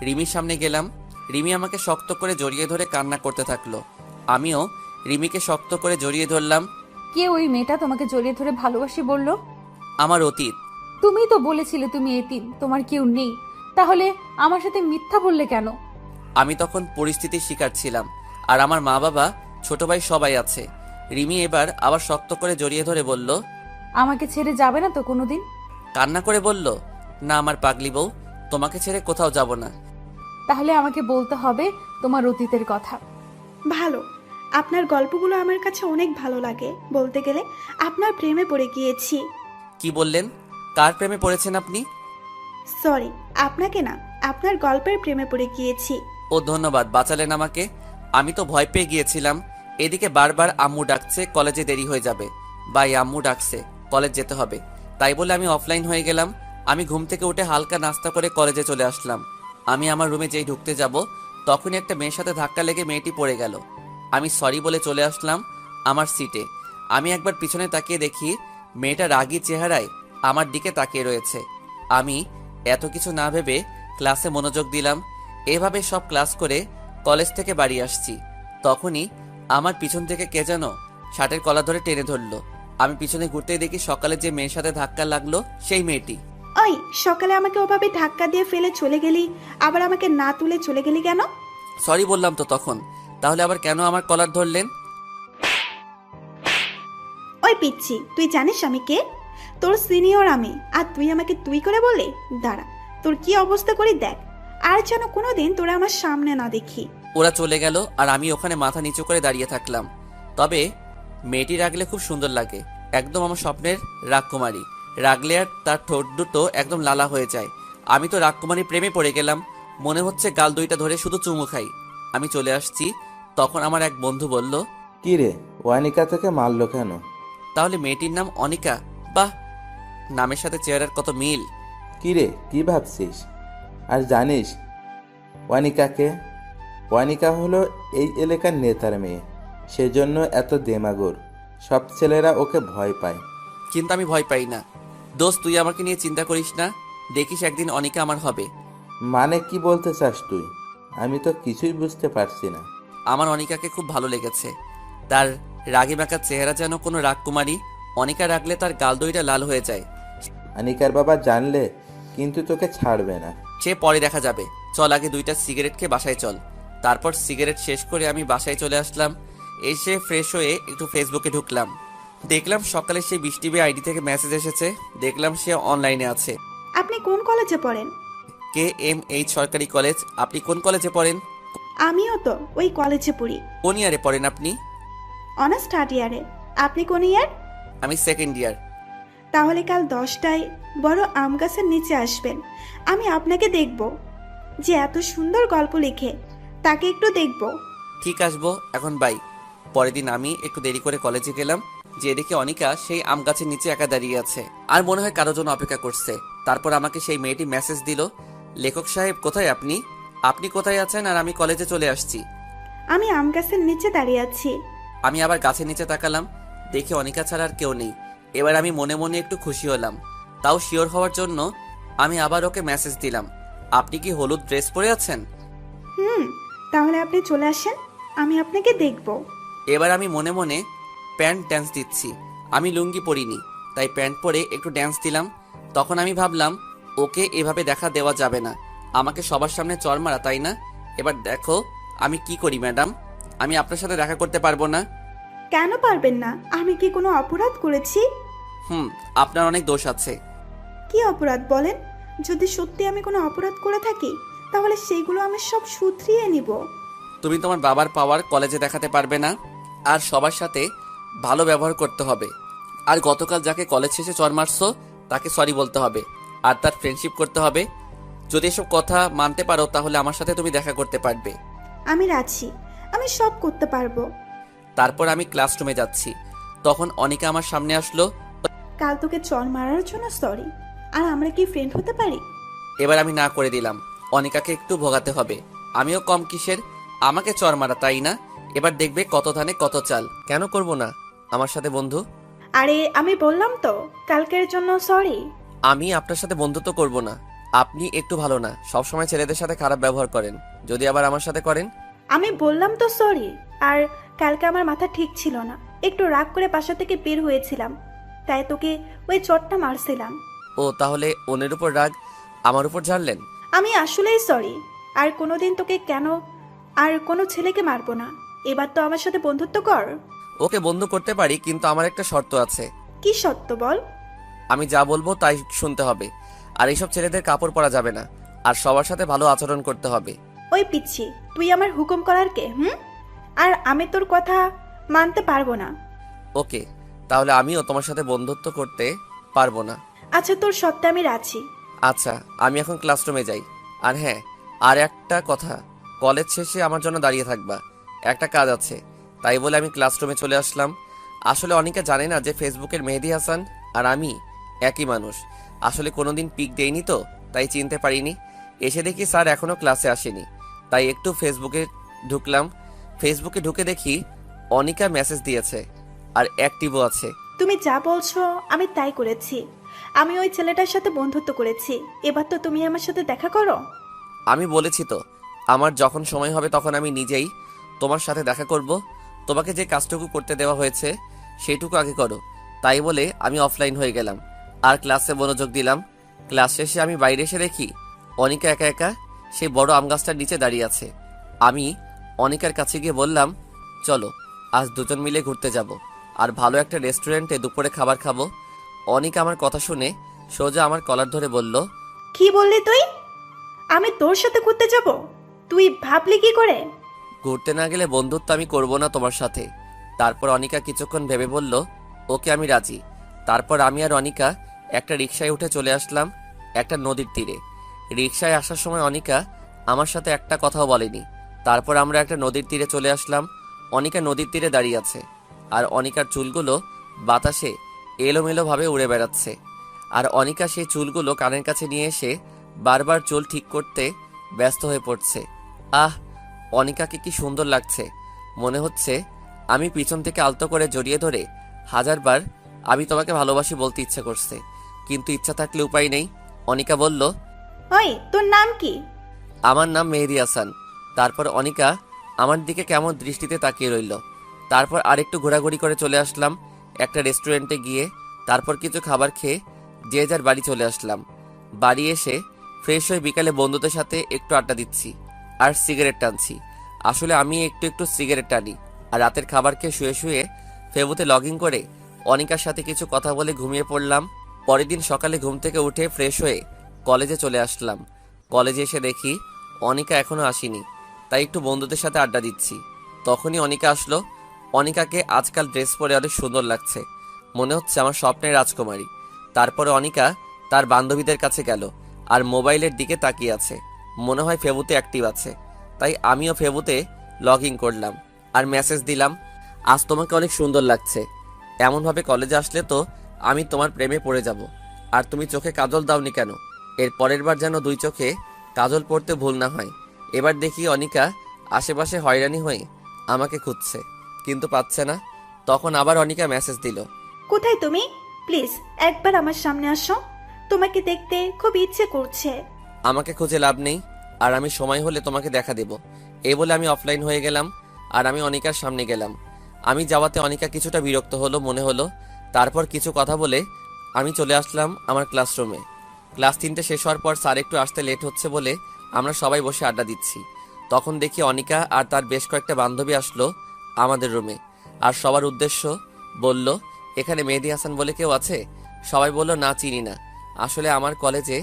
রিমির সামনে গেলাম। রিমি আমাকে শক্ত করে জড়িয়ে ধরে কান্না করতে থাকলো। আমিও রিমিকে শক্ত করে জড়িয়ে ধরলাম। কে ওই মেয়েটা তোমাকে জড়িয়ে ধরে ভালোবাসি বলল? আমার অতীত। তুমিই তো বলেছিলে তুমি এতিম, তোমার কেউ নেই। তাহলে আমার সাথে মিথ্যা বললে কেন? আমি তখন পরিস্থিতির শিকার ছিলাম, আর আমার মা বাবা ছোট ভাই সবাই আছে। রিমি এবার আবার শক্ত করে জড়িয়ে ধরে বলল, আমাকে ছেড়ে যাবে না তো কোনোদিন? কান্না করে বলল, না আমার পাগলি বউ, তোমাকে ছেড়ে কোথাও যাব না। তাহলে আমাকে বলতে হবে তোমার অতীতের কথা। ভালো, আপনার গল্পগুলো আমার কাছে অনেক ভালো লাগে। বলতে গেলে আপনার প্রেমে পড়ে গিয়েছি। কি বললেন? কার প্রেমে পড়েছেন আপনি? সরি, আপনাকে না, আপনার গল্পের প্রেমে পড়ে গিয়েছি। ও ধন্যবাদ, বাঁচালেন আমাকে। আমি তো ভয় পেয়ে গিয়েছিলাম। এদিকে বারবার আম্মু ডাকছে, কলেজে দেরি হয়ে যাবে। ভাই আম্মু ডাকছে, কলেজ যেতে হবে। তাই বলে আমি অফলাইন হয়ে গেলাম। আমি ঘুম থেকে উঠে হালকা নাস্তা করে কলেজে চলে আসলাম। আমি আমার রুমে যেই ঢুকতে যাব, তখনই একটা মেয়ের সাথে ধাক্কা লেগে মেয়েটি পড়ে গেল। আমি সরি বলে চলে আসলাম আমার সিটে। আমি একবার পিছনে তাকিয়ে দেখি মেয়েটা রাগী চেহারায় আমার দিকে তাকিয়ে রয়েছে। আমি এত কিছু না ভেবে ক্লাসে মনোযোগ দিলাম। এভাবে সব ক্লাস করে কলেজ থেকে বাড়ি আসছি। তখনই আমার পিছন থেকে কে যেন শার্টের কলার ধরে টেনে ধরলো। আমি পিছনে ঘুরতেই দেখি সকালে যে মেয়ের সাথে ধাক্কা লাগলো সেই মেয়েটি। ওই, সকালে আমাকে ওভাবে ধাক্কা দিয়ে ফেলে চলে গেলি, আবার আমাকে না তুলে চলে গেলি কেন? সরি বললাম তো তখন, তাহলে আবার কেন আমার কলার ধরলেন? ওই পিচ্ছি, তুই জানিস আমি কে? তোর সিনিয়র আমি, আর তুই আমাকে তুই করে বলে? দাঁড়া, তোর কি অবস্থা করি দেখ, আর যেন কোনোদিন তোরা আমার সামনে না দেখি। ওরা চলে গেল আর আমি ওখানে মাথা নিচু করে দাঁড়িয়ে থাকলাম। তবে মেয়েটি রাগলে খুব সুন্দর লাগে, একদম আমার স্বপ্নের রাজকুমারী। রাগলে আর তার ঠোঁট দুটো একদম লালা হয়ে যায়। আমি তো রাজকুমারীর প্রেমে পড়ে গেলাম। মনে হচ্ছে গাল দুইটা ধরে শুধু চুমু খাই। আমি চলে আসছি, তখন আমার এক বন্ধু বলল, কি রে, ওয়ানিকা থেকে মারলো কেন? তাহলে মেয়েটির নাম অনিকা? বাহ, নামের সাথে চেহারার কত মিল। কি রে, কি ভাবছিস? আর জানিস ওয়ানিকাকে? ওয়ানিকা হলো এই এলাকার নেতার মেয়ে, সেজন্য এত দেমাগুর। সব ছেলেরা ওকে ভয় পায়। কিন্তু আমি ভয় পাই না। দোস্ত, তুই আমাকে নিয়ে চিন্তা করিস না, দেখিস একদিন অনিকা আমার হবে। মানে কি বলতে চাস তুই? আমি তো কিছুই বুঝতে পারছি না। আমার অনিকাকে খুব ভালো লেগেছে। তার রাগী বাঁকা চেহারা যেন কোনো রাজকুমারী। অনিকা রাগলে তার গাল দইটা লাল হয়ে যায়। আনিকার বাবা জানলে কিন্তু তোকে ছাড়বে না। সে পরে দেখা যাবে। চল আগে দুইটা সিগারেট খেয়ে বাসায় চল। তারপর সিগারেট শেষ করে আমি বাসায় চলে আসলাম। এসে ফ্রেশ হয়ে একটু ফেসবুকে ঢুকলাম। দেখলাম সকালে সেই বৃষ্টি আইডি থেকে মেসেজ এসেছে। দেখলাম সে অনলাইনে আছে। আপনি কোন কলেজে পড়েন? KMH সরকারি কলেজ। আপনি কোন কলেজে পড়েন? আমিও তো ওই কলেজে পড়ি। কোন ইয়ারে পড়েন আপনি? অনার্স থার্ড ইয়ারে। আপনি কোন ইয়ার? আমি সেকেন্ড ইয়ার। তাহলে কাল 10টায় বড় আম গাছের নিচে আসবেন। আমি আপনাকে দেখব, যে এত সুন্দর গল্প লিখে, তাকে একটু দেখব। ঠিক আসবো, এখন বাই। পরের দিন আমি একটু দেরি করে কলেজে গেলাম, যে দেখি অনিকা সেই আম গাছের নিচে একা দাঁড়িয়ে আছে, আর মনে হয় কারোর জন্য অপেক্ষা করছে। তারপর আমাকে সেই মেয়েটি মেসেজ দিল, লেখক সাহেব কোথায় আপনি? আপনি কোথায় আছেন? আর আমি কলেজে চলে আসছি। আমি আম গাছের নিচে দাঁড়িয়ে আছি। আমি আবার গাছের নিচে তাকালাম, দেখি অনিকা ছাড়া আর কেউ নেই। এবার আমি মনে মনে একটু খুশি হলাম। তাও শিওর হওয়ার জন্য আমি আবার ওকে মেসেজ দিলাম, আপনি কি হলুদ ড্রেস পরে আছেন? তাহলে আপনি চলে আসেন, আমি আপনাকে দেখব। এবার আমি মনে মনে প্যান্ট ড্যান্স দিচ্ছি। আমি লুঙ্গি পরিনি, তাই প্যান্ট পরে একটু ড্যান্স দিলাম। তখন আমি ভাবলাম, ওকে এভাবে দেখা দেওয়া যাবে না, আমাকে সবার সামনে চড় মারা, তাই না? এবার দেখো আমি কি করি ম্যাডাম। আমি আপনার সাথে দেখা করতে পারবো না। কেন পারবেন না? আমি কি কোনো অপরাধ করেছি? আপনার অনেক দোষ আছে। কি অপরাধ বলেন? যদি সত্যি আমি কোনো অপরাধ করে থাকি, তাহলে সেইগুলো আমি সব শুধরিয়ে নিব। তুমি তোমার বাবার পাওয়ার কলেজে দেখাতে পারবে না, আর সবার সাথে ভালো ব্যবহার করতে হবে। আর গতকাল যাকে কলেজ শেষে চড় মারছো তাকে সরি বলতে হবে, আর তার ফ্রেন্ডশিপ করতে হবে। যদি এসব কথা মানতে পারো তাহলে আমার সাথে তুমি দেখা করতে পারবে। আমি রাজি, আমি সব করতে পারবো। তারপর আমি ক্লাসরুমে যাচ্ছি, তখন অনিকা আমার সামনে আসলো। কাল তোকে চর মারার জন্য সরি, আর আমরা কি ফ্রেন্ড হতে পারি? এবার আমি না করে দিলাম, অনিকাকে একটু ভোগাতে হবে। আমিও কম কিসের, আমাকে চর মারা, তাই না? এবার দেখবে কত ধানে কত চাল। কেন করব না আমার সাথে বন্ধু? আরে আমি বললাম তো কালকের জন্য সরি। আমি আপনার সাথে বন্ধুত্ব করব না। আপনি একটু ভালো না, সবসময় ছেলেদের সাথে খারাপ ব্যবহার করেন। যদি আবার আমার সাথে করেন। আমি বললাম তো সরি। আর কালকে আমার মাথা ঠিক ছিল না, একটু রাগ করে বাসা থেকে বের হয়েছিলাম, তাই তোকে ওই চটটা মারছিলাম। ও তাহলে অন্যের উপর রাগ আমার উপর ঝাড়লেন? আমি আসলেই সরি। আর কোনোদিন তোকে কেন আর কোনো ছেলেকে মারবো না। এবার তো আমার সাথে বন্ধুত্ব কর। ওকে বন্ধু করতে পারি, কিন্তু আমার একটা শর্ত আছে। কি সত্য বল। আমি যা বলবো তাই শুনতে হবে। আর এইসব ছেলেদের কাপড় পরা যাবে না। আর সবার সাথে ভালো আচরণ করতে হবে। ওই পিচ্ছি, তুই আমার হুকুম করার কে? আর আমি তোর কথা মানতে পারবো না। ওকে, তাহলে আমিও তোমার সাথে বন্ধুত্ব করতে পারবো না। আচ্ছা, তোর সত্ত্বে আমি রাজি। আচ্ছা, আমি এখন ক্লাসরুমে যাই। আর হ্যাঁ, আর একটা কথা, কলেজ শেষে আমার জন্য দাঁড়িয়ে থাকবা, একটা কাজ আছে। তাই বলে আমি ক্লাসরুমে চলে আসলাম। আসলে অনেকে জানে না যে ফেসবুকের মেহেদি হাসান আর আমি একই মানুষ। আসলে কোনোদিন পিক দেইনি তো, তাই চিনতে পারিনি। এসে দেখি স্যার এখনও ক্লাসে আসেনি, তাই একটু ফেসবুকে ঢুকলাম। ফেসবুকে ঢুকে দেখি অনিকা মেসেজ দিয়েছে আর অ্যাক্টিভও আছে। তুমি যা বলছো আমি তাই করেছি। আমি ওই ছেলেটার সাথে বন্ধুত্ব করেছি। এবার তো তুমি আমার সাথে দেখা করো। আমি বলেছি তো, আমার যখন সময় হবে তখন আমি নিজেই তোমার সাথে দেখা করব। তোমাকে যে কাজটুকু করতে দেওয়া হয়েছে সেইটুকু আগে করো। তাই বলে আমি অফলাইন হয়ে গেলাম আর ক্লাসে মনোযোগ দিলাম। ক্লাস শেষে আমি বাইরে এসে দেখি অনিকা একা একা সেই বড় আম গাছটার নিচে দাঁড়িয়ে আছে। আমি অনিকার কাছে গিয়ে বললাম, চলো আজ দুজন মিলে ঘুরতে যাব আর ভালো একটা রেস্টুরেন্টে দুপুরে খাবার খাবো। অনিকা আমার কথা শুনে সোজা আমার কলার ধরে বলল, কি বললি তুই? আমি তোর সাথে ঘুরতে যাব? তুই ভাবলি কি করে? ঘুরতে না গেলে বন্ধুত্ব আমি করব না তোমার সাথে। তারপর অনিকা কিছুক্ষণ ভেবে বলল, ওকে আমি রাজি। তারপর আমি আর অনিকা একটা রিকশায় উঠে চলে আসলাম একটা নদীর তীরে। রিকশায় আসার সময় অনিকা আমার সাথে একটা কথাও বলেনি। তারপর আমরা একটা নদীর তীরে চলে আসলাম। অনিকা নদীর তীরে দাঁড়িয়ে আছে আর অনিকার চুলগুলো বাতাসে এলোমেলোভাবে উড়ে বেড়াচ্ছে। আর অনিকা সেই চুলগুলো কানের কাছে নিয়ে এসে বারবার চুল ঠিক করতে ব্যস্ত হয়ে পড়ছে। আহ, অনিকাকে কি সুন্দর লাগছে। মনে হচ্ছে আমি পিছন থেকে আলতো করে জড়িয়ে ধরে হাজারবার আমি তোমাকে ভালোবাসি বলতে ইচ্ছা করছে, কিন্তু ইচ্ছা থাকলে উপায় নেই। অনিকা বলল, ওই তোর নাম কি? আমার নাম মেহেদি হাসান। তারপর অনিকা আমার দিকে কেমন দৃষ্টিতে তাকিয়ে রইল। তারপর আরেকটু ঘোরাঘুরি করে চলে আসলাম একটা রেস্টুরেন্টে গিয়ে। তারপর কিছু খাবার খেয়ে যে যার বাড়ি চলে আসলাম। বাড়ি এসে ফ্রেশ হয়ে বিকালে বন্ধুদের সাথে একটু আড্ডা দিচ্ছি আর সিগারেট টানছি। আসলে আমি একটু একটু সিগারেট টানি। আর রাতের খাবার খেয়ে শুয়ে শুয়ে ফেসবুকে লগ ইন করে অনিকার সাথে কিছু কথা বলে ঘুমিয়ে পড়লাম। পরের দিন সকালে ঘুম থেকে উঠে ফ্রেশ হয়ে কলেজে চলে আসলাম। কলেজে এসে দেখি অনিকা এখনো আসেনি, তাই একটু বন্ধুদের সাথে আড্ডা দিচ্ছি। তখনই অনিকা আসলো। অনিকাকে আজকাল ড্রেস পরে অনেক সুন্দর লাগছে, মনে হচ্ছে আমার স্বপ্নের রাজকুমারী। তারপরে অনিকা তার বান্ধবীদের কাছে গেল আর মোবাইলের দিকে তাকিয়ে আছে। মনে হয় ফেবুতে অ্যাক্টিভ আছে, তাই আমিও ফেবুতে লগ ইন করলাম আর মেসেজ দিলাম, আজ তোমাকে অনেক সুন্দর লাগছে। এমনভাবে কলেজে আসলে তো আমি তোমার প্রেমে পড়ে যাব। আর তুমি চোখে কাজল দাওনি কেন? এর পরের বার যেন দুই চোখে কাজল পড়তে ভুল না হয়। এবার দেখি অনিকা আশেপাশে হয়রানি হয়ে আমাকে খুঁজছে, কিন্তু পাচ্ছে না। তখন আবার অনিকা মেসেজ দিল, কোথায় তুমি? প্লিজ একবার আমার সামনে আসো, তোমাকে দেখতে খুব ইচ্ছে করছে। আমাকে খুঁজে লাভ নেই, আর আমি সময় হলে তোমাকে দেখা দেব। এই বলে আমি অফলাইন হয়ে গেলাম আর আমি অনিকার সামনে গেলাম। আমি যাওয়াতে অনিকা কিছুটা বিরক্ত হলো মনে হলো। তারপর কিছু কথা বলে আমি চলে আসলাম আমার ক্লাসরুমে। ক্লাস 3টে শেষ হওয়ার পর স্যার একটু আসতে লেট হচ্ছে বলে আমরা সবাই বসে আড্ডা দিচ্ছি। তখন দেখি অনিকা আর তার বেশ কয়েকটা বান্ধবী আসলো আমাদের রুমে। আর সবার উদ্দেশ্য বলল, এখানে মেহেদি হাসান বলে কেউ আছে? সবাই বলল, না চিনি না। আসলে আমার কলেজে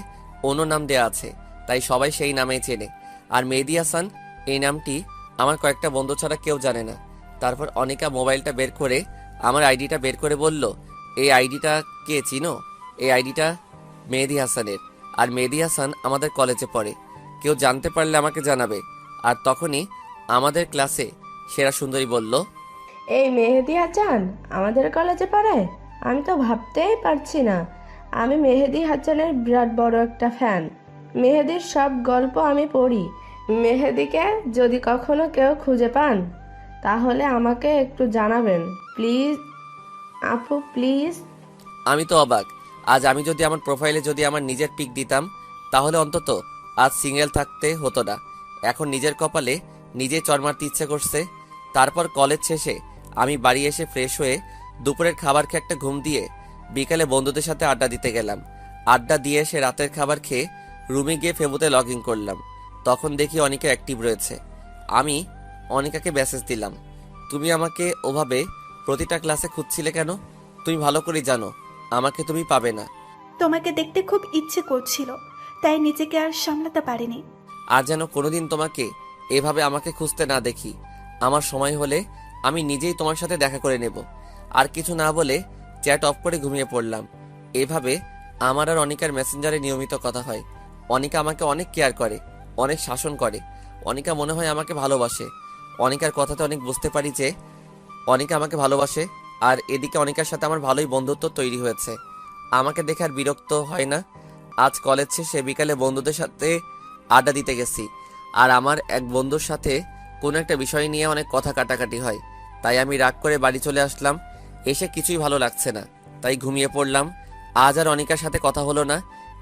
অন্য নাম দেয়া আছে, তাই সবাই সেই নামেই চেনে। আর মেহেদি হাসান এই নামটি আমার কয়েকটা বন্ধু ছাড়া কেউ জানে না। তারপর অনিকা মোবাইলটা বের করে আমার আইডিটা বের করে বলল, এই আইডিটা কে চিনো? এই আইডিটা মেহেদি হাসানের। আর মেহেদি হাসান আমাদের কলেজে পড়ে, কেউ জানতে পারলে আমাকে জানাবে। আর তখনই আমাদের ক্লাসে সেরা সুন্দরী বলল, এই মেহেদি হাসান আমাদের কলেজে পড়ে? আমি তো ভাবতেই পারছি না। আমি মেহেদি হাসানের বিরাট বড় একটা ফ্যান। মেহেদির সব গল্প আমি পড়ি। মেহেদিকে যদি কখনো কেউ খুঁজে পান তাহলে আমাকে একটু জানাবেন প্লিজ। আপু প্লিজ। আমি তো অবাক। আজ আমি যদি আমার প্রোফাইলে যদি আমার নিজের পিক দিতাম, তাহলে অন্তত আজ সিঙ্গেল থাকতে হতো না। এখন নিজের কপালে নিজেই চড় মারতে ইচ্ছে করছে। তারপর কলেজ শেষে আমি বাড়ি এসে ফ্রেশ হয়ে দুপুরের খাবার খেয়ে একটা ঘুম দিয়ে বিকালে বন্ধুদের সাথে আড্ডা দিতে গেলাম। আড্ডা দিয়ে এসে রাতের খাবার খেয়ে রুমে গিয়ে ফেবুতে লগ ইন করলাম। তখন দেখি অনিকা অ্যাক্টিভ রয়েছে। আমি অনিকাকে মেসেজ দিলাম, তুমি আমাকে ওভাবে প্রতিটা ক্লাসে খুঁজছিলে কেন? তুমি ভালো করে জানো আমাকে তুমি পাবে না। তোমাকে দেখতে খুব ইচ্ছে করছিল, তাই নিজেকে আর সামলাতে পারিনি। আর যেন কোনোদিন তোমাকে এভাবে আমাকে খুঁজতে না দেখি। আমার সময় হলে আমি নিজেই তোমার সাথে দেখা করে নেব। আর কিছু না বলে চ্যাট অফ করে ঘুমিয়ে পড়লাম। এভাবে আমার আর অনিকার মেসেঞ্জারে নিয়মিত কথা হয়। অনিকা আমাকে অনেক কেয়ার করে, অনেক শাসন করে। অনিকা মনে হয় আমাকে ভালোবাসে। অনিকার কথাতে অনেক বুঝতে পারি যে অনিকা আমাকে ভালোবাসে। আর এদিকে অনিকার সাথে আমার ভালোই বন্ধুত্ব তৈরি হয়েছে। আমাকে দেখে আর বিরক্ত হয় না। আজ কলেজ শেষে বিকালে বন্ধুদের সাথে আড্ডা দিতে গেছি। আর আমার এক বন্ধুর সাথে কোনো একটা বিষয় নিয়ে অনেক কথা কাটাকাটি হয়। তাই আমি রাগ করে বাড়ি চলে আসলাম। এসে কিছুই ভালো লাগছে না, তাই ঘুমিয়ে পড়লাম। আজ আর অনিকার সাথে কথা হলো না।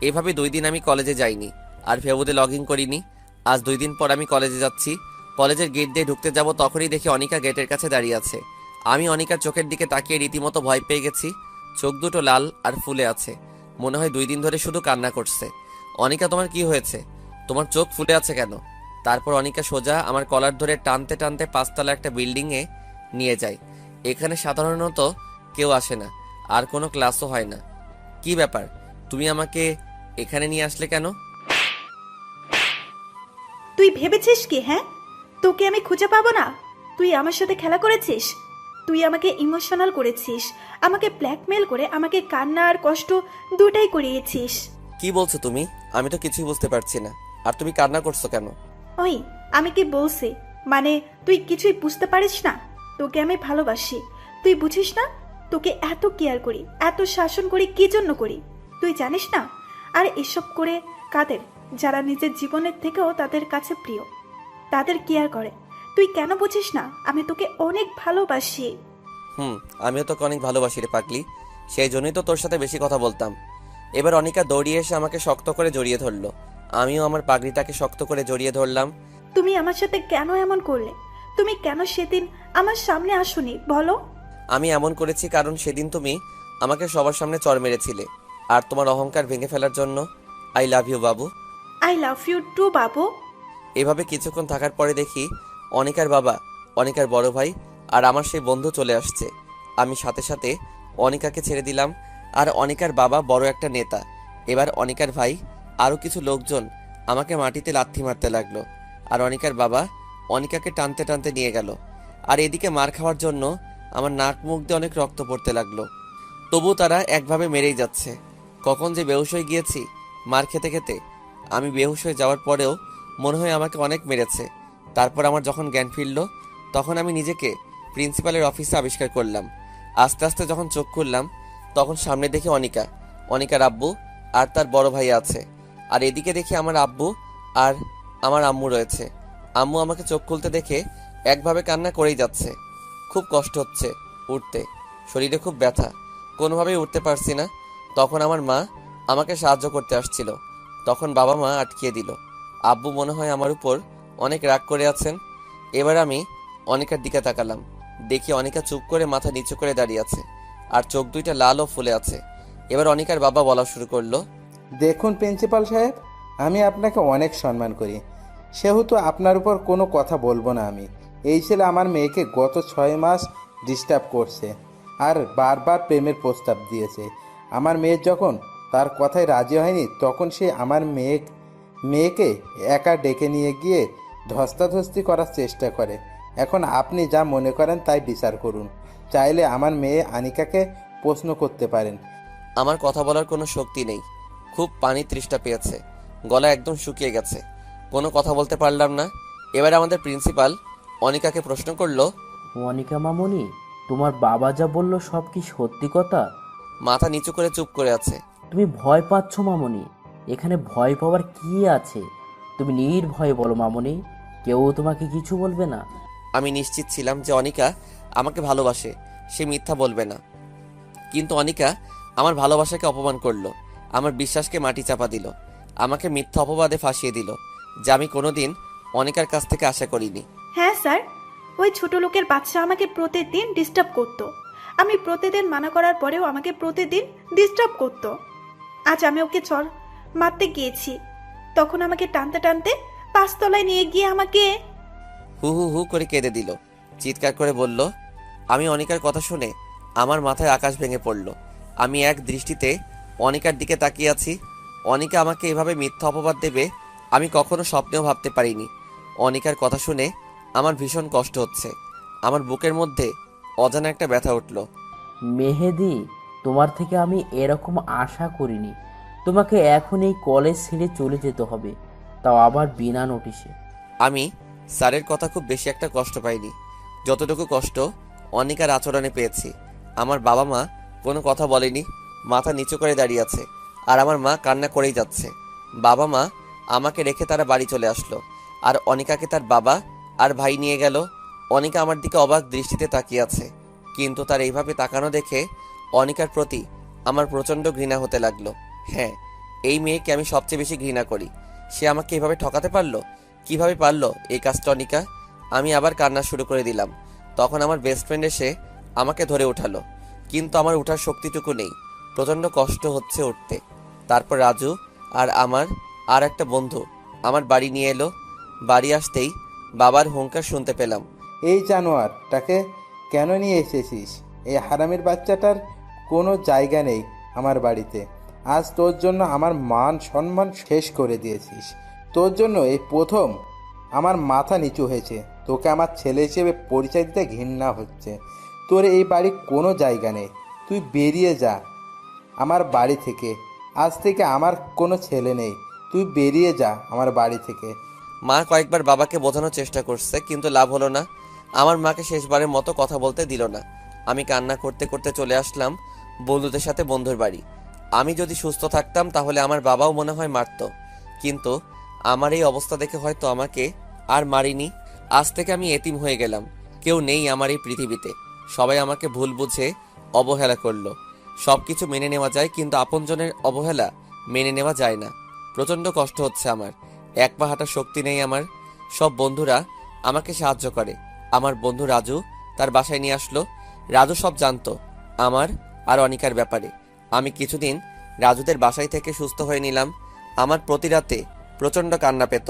এভাবে 2 দিন আমি কলেজে যাইনি, আর ফেবুতে লগ ইন করিনি। আজ 2 দিন পর আমি কলেজে যাচ্ছি। কলেজের গেট দিয়ে ঢুকতে যাব, তখনই দেখি অনিকা গেটের কাছে দাঁড়িয়ে আছে। আমি অনিকার চোখের দিকে তাকিয়ে রীতিমতো ভয় পেয়ে গেছি। চোখ দুটো লাল আর ফুলে আছে, মনে হয় 2 দিন ধরে শুধু কান্না করছে। অনিকা, তোমার কি হয়েছে? তোমার চোখ ফুলে আছে কেন? তারপর অনিকা সোজা আমার কলার ধরে টানতে টানতে 5তলা একটা বিল্ডিংয়ে নিয়ে যায়। এখানে সাধারণত কেউ আসে না, আর কোনো ক্লাসও হয় না। কি ব্যাপার, তুমি আমাকে এখানে নিয়ে আসলে কেন? তুই ভেবেছিস কি? হ্যাঁ, তোকে আমি খুঁজে পাবো না? তুই আমার সাথে খেলা করেছিস। তুই আমাকে ইমোশনাল করেছিস, আমাকে ব্ল্যাকমেল করে আমাকে কান্না আর কষ্ট দুটাই করিয়েছিস। কি বলছো তুমি? আমি তো কিছুই বুঝতে পারছি না। আর তুমি কান্না করছো কেন? ওই, আমি কি বলছি? মানে তুই কিছুই বুঝতে পারিস না? তোকে আমি ভালোবাসি, তুই বুঝিস না? তোকে এত কেয়ার করি, এত শাসন করি, কি জন্য করি তুই জানিস না? আর এসব করে কাদের? যারা নিজের জীবনের থেকেও তাদের কাছে প্রিয়, তাদের কেয়ার করে। তুই কেন বুঝিস না? আমি তোকে অনেক ভালোবাসি। আমিও তোকে অনেক ভালোবাসি রে পাগলি। সেই জন্যই তো তোর সাথে বেশি কথা বলতাম। এবার অনিকা দৌড়িয়ে এসে আমাকে শক্ত করে জড়িয়ে ধরলো। আমিও আমার পাগড়িটাকে শক্ত করে জড়িয়ে ধরলাম। তুমি আমার সাথে কেন এমন করলে? তুমি কেন সেদিন আমার সামনে আসোনি বলো? আমি এমন করেছি কারণ সেদিন তুমি আমাকে সবার সামনে চড় মেরেছিলে, আর তোমার অহংকার ভেঙে ফেলার জন্য। I love you Babu. I love you two বাবু। এভাবে কিছুক্ষণ থাকার পরে দেখি অনিকার বাবা, অনিকার বড় ভাই আর আমার সেই বন্ধু চলে আসছে। আমি সাথে সাথে অনিকাকে ছেড়ে দিলাম। আর অনিকার বাবা বড় একটা নেতা। এবার অনিকার ভাই আরও কিছু লোকজন আমাকে মাটিতে লাথি মারতে লাগলো। আর অনিকার বাবা অনিকাকে টানতে টানতে নিয়ে গেল। আর এদিকে মার খাওয়ার জন্য আমার নাক মুখ দিয়ে অনেক রক্ত পড়তে লাগলো। তবু তারা একভাবে মেরেই যাচ্ছে। কখন যে বেহুশ হয়ে গিয়েছি মার খেতে খেতে। আমি বেহুশ হয়ে যাওয়ার পরেও মনে হয় আমাকে অনেক মেরেছে। তারপর আমার যখন জ্ঞান ফিরল, তখন আমি নিজেকে প্রিন্সিপালের অফিসে আবিষ্কার করলাম। আস্তে আস্তে যখন চোখ খুললাম, তখন সামনে দেখি অনিকা, অনিকার আব্বু আর তার বড় ভাই আছে। আর এদিকে দেখি আমার আব্বু আর আমার আম্মু রয়েছে। আম্মু আমাকে চোখ খুলতে দেখে একভাবে কান্না করেই যাচ্ছে। খুব কষ্ট হচ্ছে উঠতে, শরীরে খুব ব্যথা, কোনোভাবেই উঠতে পারছি না। তখন আমার মা আমাকে সাহায্য করতে আসছিল, তখন বাবা মা আটকিয়ে দিল। আব্বু মনে হয় আমার উপর অনেক রাগ করে আছেন। এবার আমি অনিকার দিকে তাকালাম, দেখি অনিকা চুপ করে মাথা নিচু করে দাঁড়িয়ে আছে, আর চোখ দুইটা লাল ও ফুলে আছে। এবার অনিকার বাবা বলা শুরু করলো, দেখুন প্রিন্সিপাল সাহেব, আমি আপনাকে অনেক সম্মান করি, সেহেতু আপনার উপর কোনো কথা বলবো না। আমি এই ছেলে আমার মেয়েকে গত 6 মাস ডিস্টার্ব করছে আর বারবার প্রেমের প্রস্তাব দিয়েছে। আমার মেয়ের যখন তার কথায় রাজি হয়নি, তখন সে আমার মেয়েকে একা ডেকে নিয়ে গিয়ে ধস্তাধস্তি করার চেষ্টা করে। এখন আপনি যা মনে করেন তাই বিচার করুন। চাইলে আমার মেয়ে আনিকাকে প্রশ্ন করতে পারেন। আমার কথা বলার কোনো শক্তি নেই, খুব পানি তৃষ্ণা পেয়েছে, গলা একদম শুকিয়ে গেছে, কোনো কথা বলতে পারলাম না। এবার আমাদের প্রিন্সিপাল অনিকাকে প্রশ্ন করলো, অনিকা মামনি, তোমার বাবা যা বলল সব কি সত্যি কথা? মাথা নিচু করে চুপ করে আছে। তুমি ভয় পাচ্ছ মামনি? এখানে ভয় পাওয়ার কি আছে? তুমি নির্ভয়ে বলো মামনি, কেউ তোমাকে কিছু বলবে না। আমি নিশ্চিত ছিলাম যে অনিকা আমাকে ভালোবাসে, সে মিথ্যা বলবে না। কিন্তু অনিকা আমার ভালোবাসাকে অপমান করলো, আমার বিশ্বাসকে মাটি চাপা দিল, আমাকে মিথ্যা অপবাদে ফাঁসিয়ে দিল, যা আমি কোনোদিন অনিকার কাছ থেকে আশা করিনি। হ্যাঁ স্যার, ওই ছোট লোকের বাচ্চা আমাকে প্রতিদিন ডিস্টার্ব করতো। আমি প্রতিদিন মানা করার পরেও আমাকে প্রতিদিন ডিস্টার্ব করতো। আজ আমি ওকে চর মারতে গিয়েছি, তখন আমাকে টানতে টানতে 5 তলায় নিয়ে গিয়ে আমাকে হু হু হু করে কেঁদে দিল, চিৎকার করে বলল। আমি অনিকার কথা শুনে আমার মাথায় আকাশ ভেঙে পড়ল। আমি এক দৃষ্টিতে অনিকার দিকে তাকিয়ে আছি। অনিকা আমাকে এভাবে মিথ্যা অপবাদ দেবে আমি কখনো স্বপ্নেও ভাবতে পারিনি। অনিকার কথা শুনে আমার ভীষণ কষ্ট হচ্ছে। আমার বুকের মধ্যে অজানা একটা ব্যথা উঠল। মেহেদি, তোমার থেকে আমি এরকম আশা করিনি। তোমাকে এখন এই কলেজ ছেড়ে চলে যেতে হবে, তাও আবার বিনা নোটিশে। আমি স্যারের কথা খুব বেশি একটা কষ্ট পাইনি, যতটুকু কষ্ট অনিকার আচরণে পেয়েছি। আমার বাবা মা কোনো কথা বলেনি, মাথা নিচু করে দাঁড়িয়ে আছে, আর আমার মা কান্না করেই যাচ্ছে। বাবা মা আমাকে রেখে তারা বাড়ি চলে আসলো, আর অনিকাকে তার বাবা আর ভাই নিয়ে গেল। অনিকা আমার দিকে অবাক দৃষ্টিতে তাকিয়ে আছে, কিন্তু তার এইভাবে তাকানো দেখে অনিকার প্রতি আমার প্রচণ্ড ঘৃণা হতে লাগলো। হ্যাঁ, এই মেয়েকে আমি সবচেয়ে বেশি ঘৃণা করি। সে আমাকে এভাবে ঠকাতে পারলো, কিভাবে পারলো এই কাজটা অনিকা? আমি আবার কান্না শুরু করে দিলাম। তখন আমার বেস্ট ফ্রেন্ড এসে আমাকে ধরে উঠালো, কিন্তু আমার উঠার শক্তিটুকু নেই, প্রচণ্ড কষ্ট হচ্ছে উঠতে। তারপর রাজু আর আমার আর একটা বন্ধু আমার বাড়ি নিয়ে এলো। বাড়ি আসতেই বাবার হুঙ্কার শুনতে পেলাম। এই জানোয়ারটাকে কেন নিয়ে এসেছিস? এই হারামির বাচ্চাটার কোনো জায়গা নেই আমার বাড়িতে। আজ তোর জন্য আমার মান সম্মান শেষ করে দিয়েছিস। তোর জন্য এই প্রথম আমার মাথা নিচু হয়েছে। তোকে আমার ছেলে হিসেবে পরিচয় দিতে ঘৃণা হচ্ছে। তোর এই বাড়ি কোনো জায়গা নেই, তুই বেরিয়ে যা আমার বাড়ি থেকে। আজ থেকে আমার কোনো ছেলে নেই, তুই বেরিয়ে যা আমার বাড়ি থেকে। মা কয়েকবার বাবাকে বোঝানোর চেষ্টা করছে, কিন্তু লাভ হলো না। আমার মাকে শেষবারের মতো কথা বলতে দিল না। আমি কান্না করতে করতে চলে আসলাম বন্ধুদের সাথে বন্ধুর বাড়ি। আমি যদি সুস্থ থাকতাম তাহলে আমার বাবাও মনে হয় মারতো, কিন্তু আমার এই অবস্থা দেখে হয়তো আমাকে আর মারিনি। আজ থেকে আমি এতিম হয়ে গেলাম, কেউ নেই আমার এই পৃথিবীতে। সবাই আমাকে ভুল বুঝে অবহেলা করলো। সব কিছু মেনে নেওয়া যায়, কিন্তু আপনজনের অবহেলা মেনে নেওয়া যায় না। প্রচণ্ড কষ্ট হচ্ছে আমার, এক পা হাঁটার শক্তি নেই আমার। সব বন্ধুরা আমাকে সাহায্য করে। আমার বন্ধু রাজু তার বাসায় নিয়ে আসলো। রাজু সব জানতো আমার আর অনিকার ব্যাপারে। আমি কিছুদিন রাজুদের বাসায় থেকে সুস্থ হয়ে নিলাম। আমার প্রতি রাতে প্রচণ্ড কান্না পেত,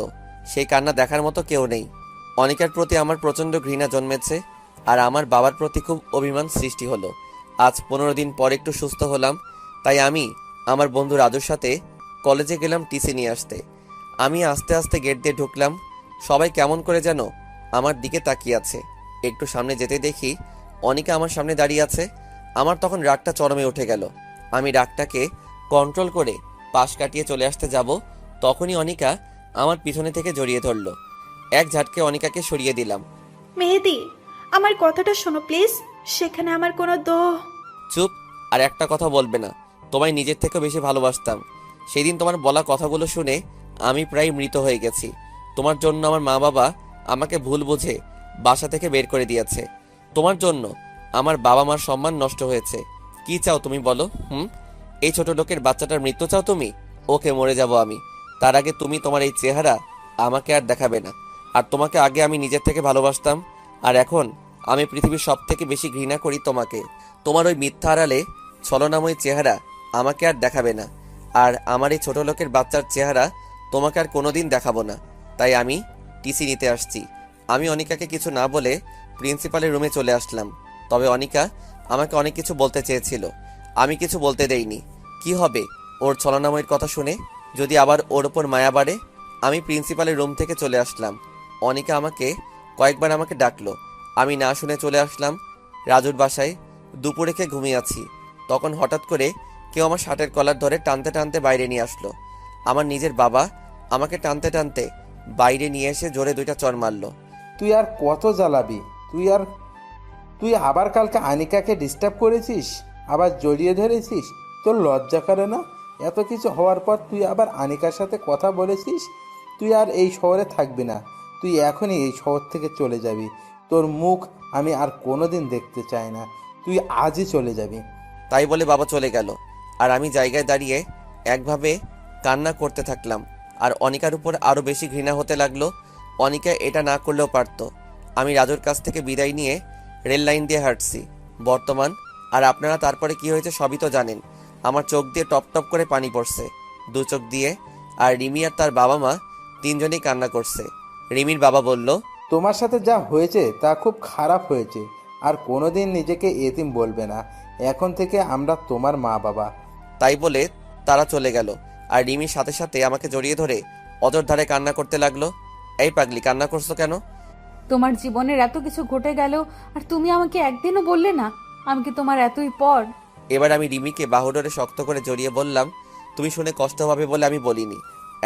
সেই কান্না দেখার মতো কেউ নেই। অনিকার প্রতি আমার প্রচণ্ড ঘৃণা জন্মেছে, আর আমার বাবার প্রতি খুব অভিমান সৃষ্টি হলো। আজ 15 দিন পর একটু সুস্থ হলাম, তাই আমি আমার বন্ধু রাজুর সাথে কলেজে গেলাম টিসি নিয়ে আসতে। আমি আস্তে আস্তে গেট দিয়ে ঢুকলাম। সবাই কেমন করে যেন আমার দিকে তাকিয়ে আছে। একটু সামনে যেতে দেখি অনিকা আমার সামনে দাঁড়িয়ে আছে। আমার তখন রাগটা চরমে উঠে গেল। আমি রাগটাকে কন্ট্রোল করে পাশ কাটিয়ে চলে আসতে যাব, তখনই অনিকা আমার পিছনে থেকে জড়িয়ে ধরলো। এক ঝাটকে অনিকাকে সরিয়ে দিলাম। মেহেদি, আমার কথাটা শোনো প্লিজ। সেখানে আমার কোনো চুপ, আর একটা কথা বলবে না। তোমায় নিজের থেকেও বেশি ভালোবাসতাম। সেদিন তোমার বলা কথাগুলো শুনে আমি প্রায় মৃত হয়ে গেছি। তোমার জন্য আমার মা বাবা আমাকে ভুল বুঝে বাসা থেকে বের করে দিয়েছে। তোমার জন্য আমার বাবা মার সম্মান নষ্ট হয়েছে। কি চাও তুমি বলো? এই ছোট লোকের বাচ্চাটার মৃত্যু চাও তুমি? ওকে, মরে যাব আমি, তার আগে তুমি তোমার এই চেহারা আমাকে আর দেখাবে না। আর তোমাকে আগে আমি নিজের থেকে ভালোবাসতাম, আর এখন আমি পৃথিবীর সব থেকে বেশি ঘৃণা করি তোমাকে। তোমার ওই মিথ্যা আড়ালে ছলনাময় চেহারা আমাকে আর দেখাবে না, আর আমার এই ছোট লোকের বাচ্চার চেহারা তোমাকে আর কোনোদিন দেখাবো না। তাই আমি টিসি নিতে আসছি। আমি অনিকাকে কিছু না বলে প্রিন্সিপালের রুমে চলে আসলাম। তবে অনিকা আমাকে অনেক কিছু বলতে চেয়েছিল, আমি কিছু বলতে দেইনি। কি হবে ওর ছলনাময়ের কথা শুনে? যদি আবার ওর ওপর মায়া বাড়ে? আমি প্রিন্সিপালের রুম থেকে চলে আসলাম। অনিকা আমাকে কয়েকবার আমাকে ডাকলো, আমি না শুনে চলে আসলাম রাজুর বাসায়। দুপুরে খেয়ে ঘুমিয়ে আছি, তখন হঠাৎ করে কেউ আমার শার্টের কলার ধরে টানতে টানতে বাইরে নিয়ে আসলো। আমার নিজের বাবা আমাকে টানতে টানতে বাইরে নিয়ে এসে জোরে 2টা চড় মারলো। তুই আর কত জ্বালাবি? তুই আবার কালকে আনিকাকে ডিস্টার্ব করেছিস, আবার জড়িয়ে ধরেছিস। তোর লজ্জা করে না? এত কিছু হওয়ার পর তুই আবার আনিকার সাথে কথা বলেছিস। তুই আর এই শহরে থাকবি না, তুই এখনই এই শহর থেকে চলে যাবি। তোর মুখ আমি আর কোনোদিন দেখতে চাই না, তুই আজই চলে যাবি। তাই বলে বাবা চলে গেল। আর আমি জায়গায় দাঁড়িয়ে একভাবে কান্না করতে থাকলাম। আর অনিকার উপর আরও বেশি ঘৃণা হতে লাগলো। অনিকা এটা না করলেও পারতো। আমি রাজুর কাছ থেকে বিদায় নিয়ে রেল লাইন দিয়ে হাঁটছি বর্তমান। আর আপনারা তারপরে কি হয়েছে সবই তো জানেন। আমার চোখ দিয়ে টপ টপ করে পানি পড়ছে, দু চোখ দিয়ে। আর রিমি আর তার বাবা মা তিনজনেই কান্না করছে। রিমির বাবা বলল, তোমার সাথে যা হয়েছে তা খুব খারাপ হয়েছে। আর কোনোদিন নিজেকে এতিম বলবে না। এখন থেকে আমরা তোমার মা বাবা। তাই বলে তারা চলে গেল। আর রিমির সাথে সাথে আমাকে জড়িয়ে ধরে অজর কান্না করতে লাগলো। এই পাগলি, কান্না করছো কেন? তোমার জীবনের এত কিছু ঘটে গেল আর তুমি আমাকে একদিনও বললে না। আমি কি তোমার এতই পর? এবার আমি রিমিকে বাহুডোরে শক্ত করে জড়িয়ে বললাম, তুমি শুনে কষ্ট হবে বলে আমি বলিনি।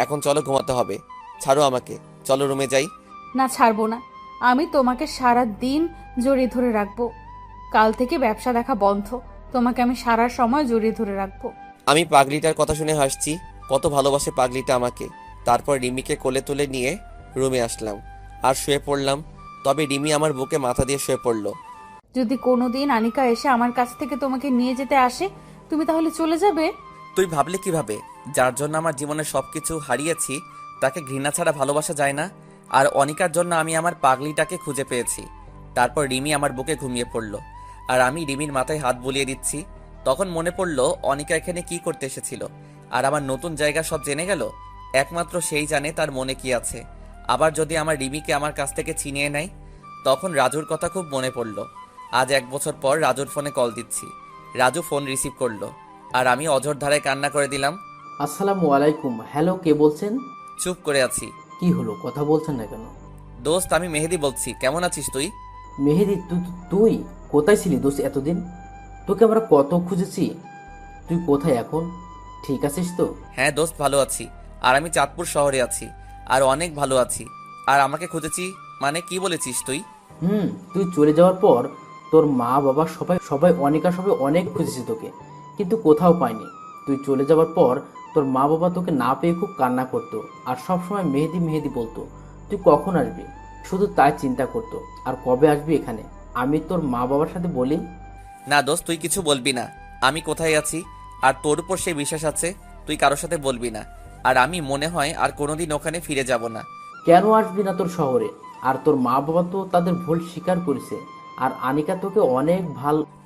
এখন চলো, ঘুমাতে হবে। ছাড়ো আমাকে, চলো রুমে যাই। না, ছাড়বো না। আমি তোমাকে সারা দিন জড়িয়ে ধরে রাখবো। কাল থেকে ব্যবসা দেখা বন্ধ। তোমাকে আমি সারা সময় জড়িয়ে ধরে রাখবো। আমি পাগলিটার কথা শুনে হাসছি। কত ভালোবাসে পাগলিটা আমাকে। তারপর রিমিকে কোলে তুলে নিয়ে রুমে আসলাম আর শুয়ে পড়লাম। তবে রিমি আমার বুকে মাথা দিয়ে শুয়ে পড়ল। যদি কোনোদিন আনিকা এসে আমার কাছ থেকে তোমাকে নিয়ে যেতে আসে, তুমি তাহলে চলে যাবে? তুই ভাবলে কিভাবে? যার জন্য আমার জীবনের সবকিছু হারিয়েছি তাকে ঘৃণা ছাড়া ভালোবাসা যায় না। আর অনিকার জন্য আমি আমার পাগলিটাকে খুঁজে পেয়েছি। তারপর রিমি আমার বুকে ঘুমিয়ে পড়ল। আর আমি রিমির মাথায় হাত বুলিয়ে দিচ্ছি। তখন মনে পড়ল অনিকা এখানে কি করতে এসেছিল। আর আমার নতুন জায়গা সব জেনে গেল। একমাত্র সেই জানে তার মনে কি আছে। আবার যদি আমার রিমিকে আমার কাছ থেকে ছিনিয়ে নেয়। তখন রাজুর কথা খুব মনে পড়ল। আজ 1 বছর পর রাজুর ফোনে কল দিচ্ছি। রাজু ফোন রিসিভ করলো। আর আমি অঝোর ধারায় কান্না করে দিলাম। আসসালামু আলাইকুম। হ্যালো, কে বলছেন? চুপ করে আছি। কি হলো, কথা বলছেন না কেন? দোস্ত, আমি মেহেদি বলছি। কেমন আছিস তুই? মেহেদি, তুই কোথায় ছিলি দোস্ত এতদিন? তোকে আমরা কত খুঁজেছি। তুই কোথায় এখন? ঠিক আছিস তো? হ্যাঁ দোস্ত, ভালো আছি। আর আমি চাঁদপুর শহরে আছি। আর অনেক ভালো আছি। আর আমাকে খুঁজেছি মানে কি বলেছিস তুই? তুই চলে যাওয়ার পর তোর মা বাবা সবাই অনিকা সবাই অনেক খুঁজেছে তোকে, কিন্তু কোথাও পায়নি। তুই চলে যাওয়ার পর তোর মা বাবা তোকে না পেয়ে খুব কান্না করতো। আর সব সময় মেহেদি মেহেদি বলতো। তুই কখন আসবি শুধু তাই চিন্তা করতো। আর কবে আসবি এখানে আমি তোর মা বাবার সাথে বলি। না দোস্ত, তুই কিছু বলবি না। আমি কোথায় আছি আর তোর উপর সেই বিশ্বাস আছে। তুই কারোর সাথে বলবি না। আর আমি মনে হয় আর কোনোদিন ওখানে ফিরে যাব না। কেন আসবি না তোর শহরে? আর তোর মা বাবা তো তাদের ভুল স্বীকার করেছে। আর আনিকা তোকে অনেক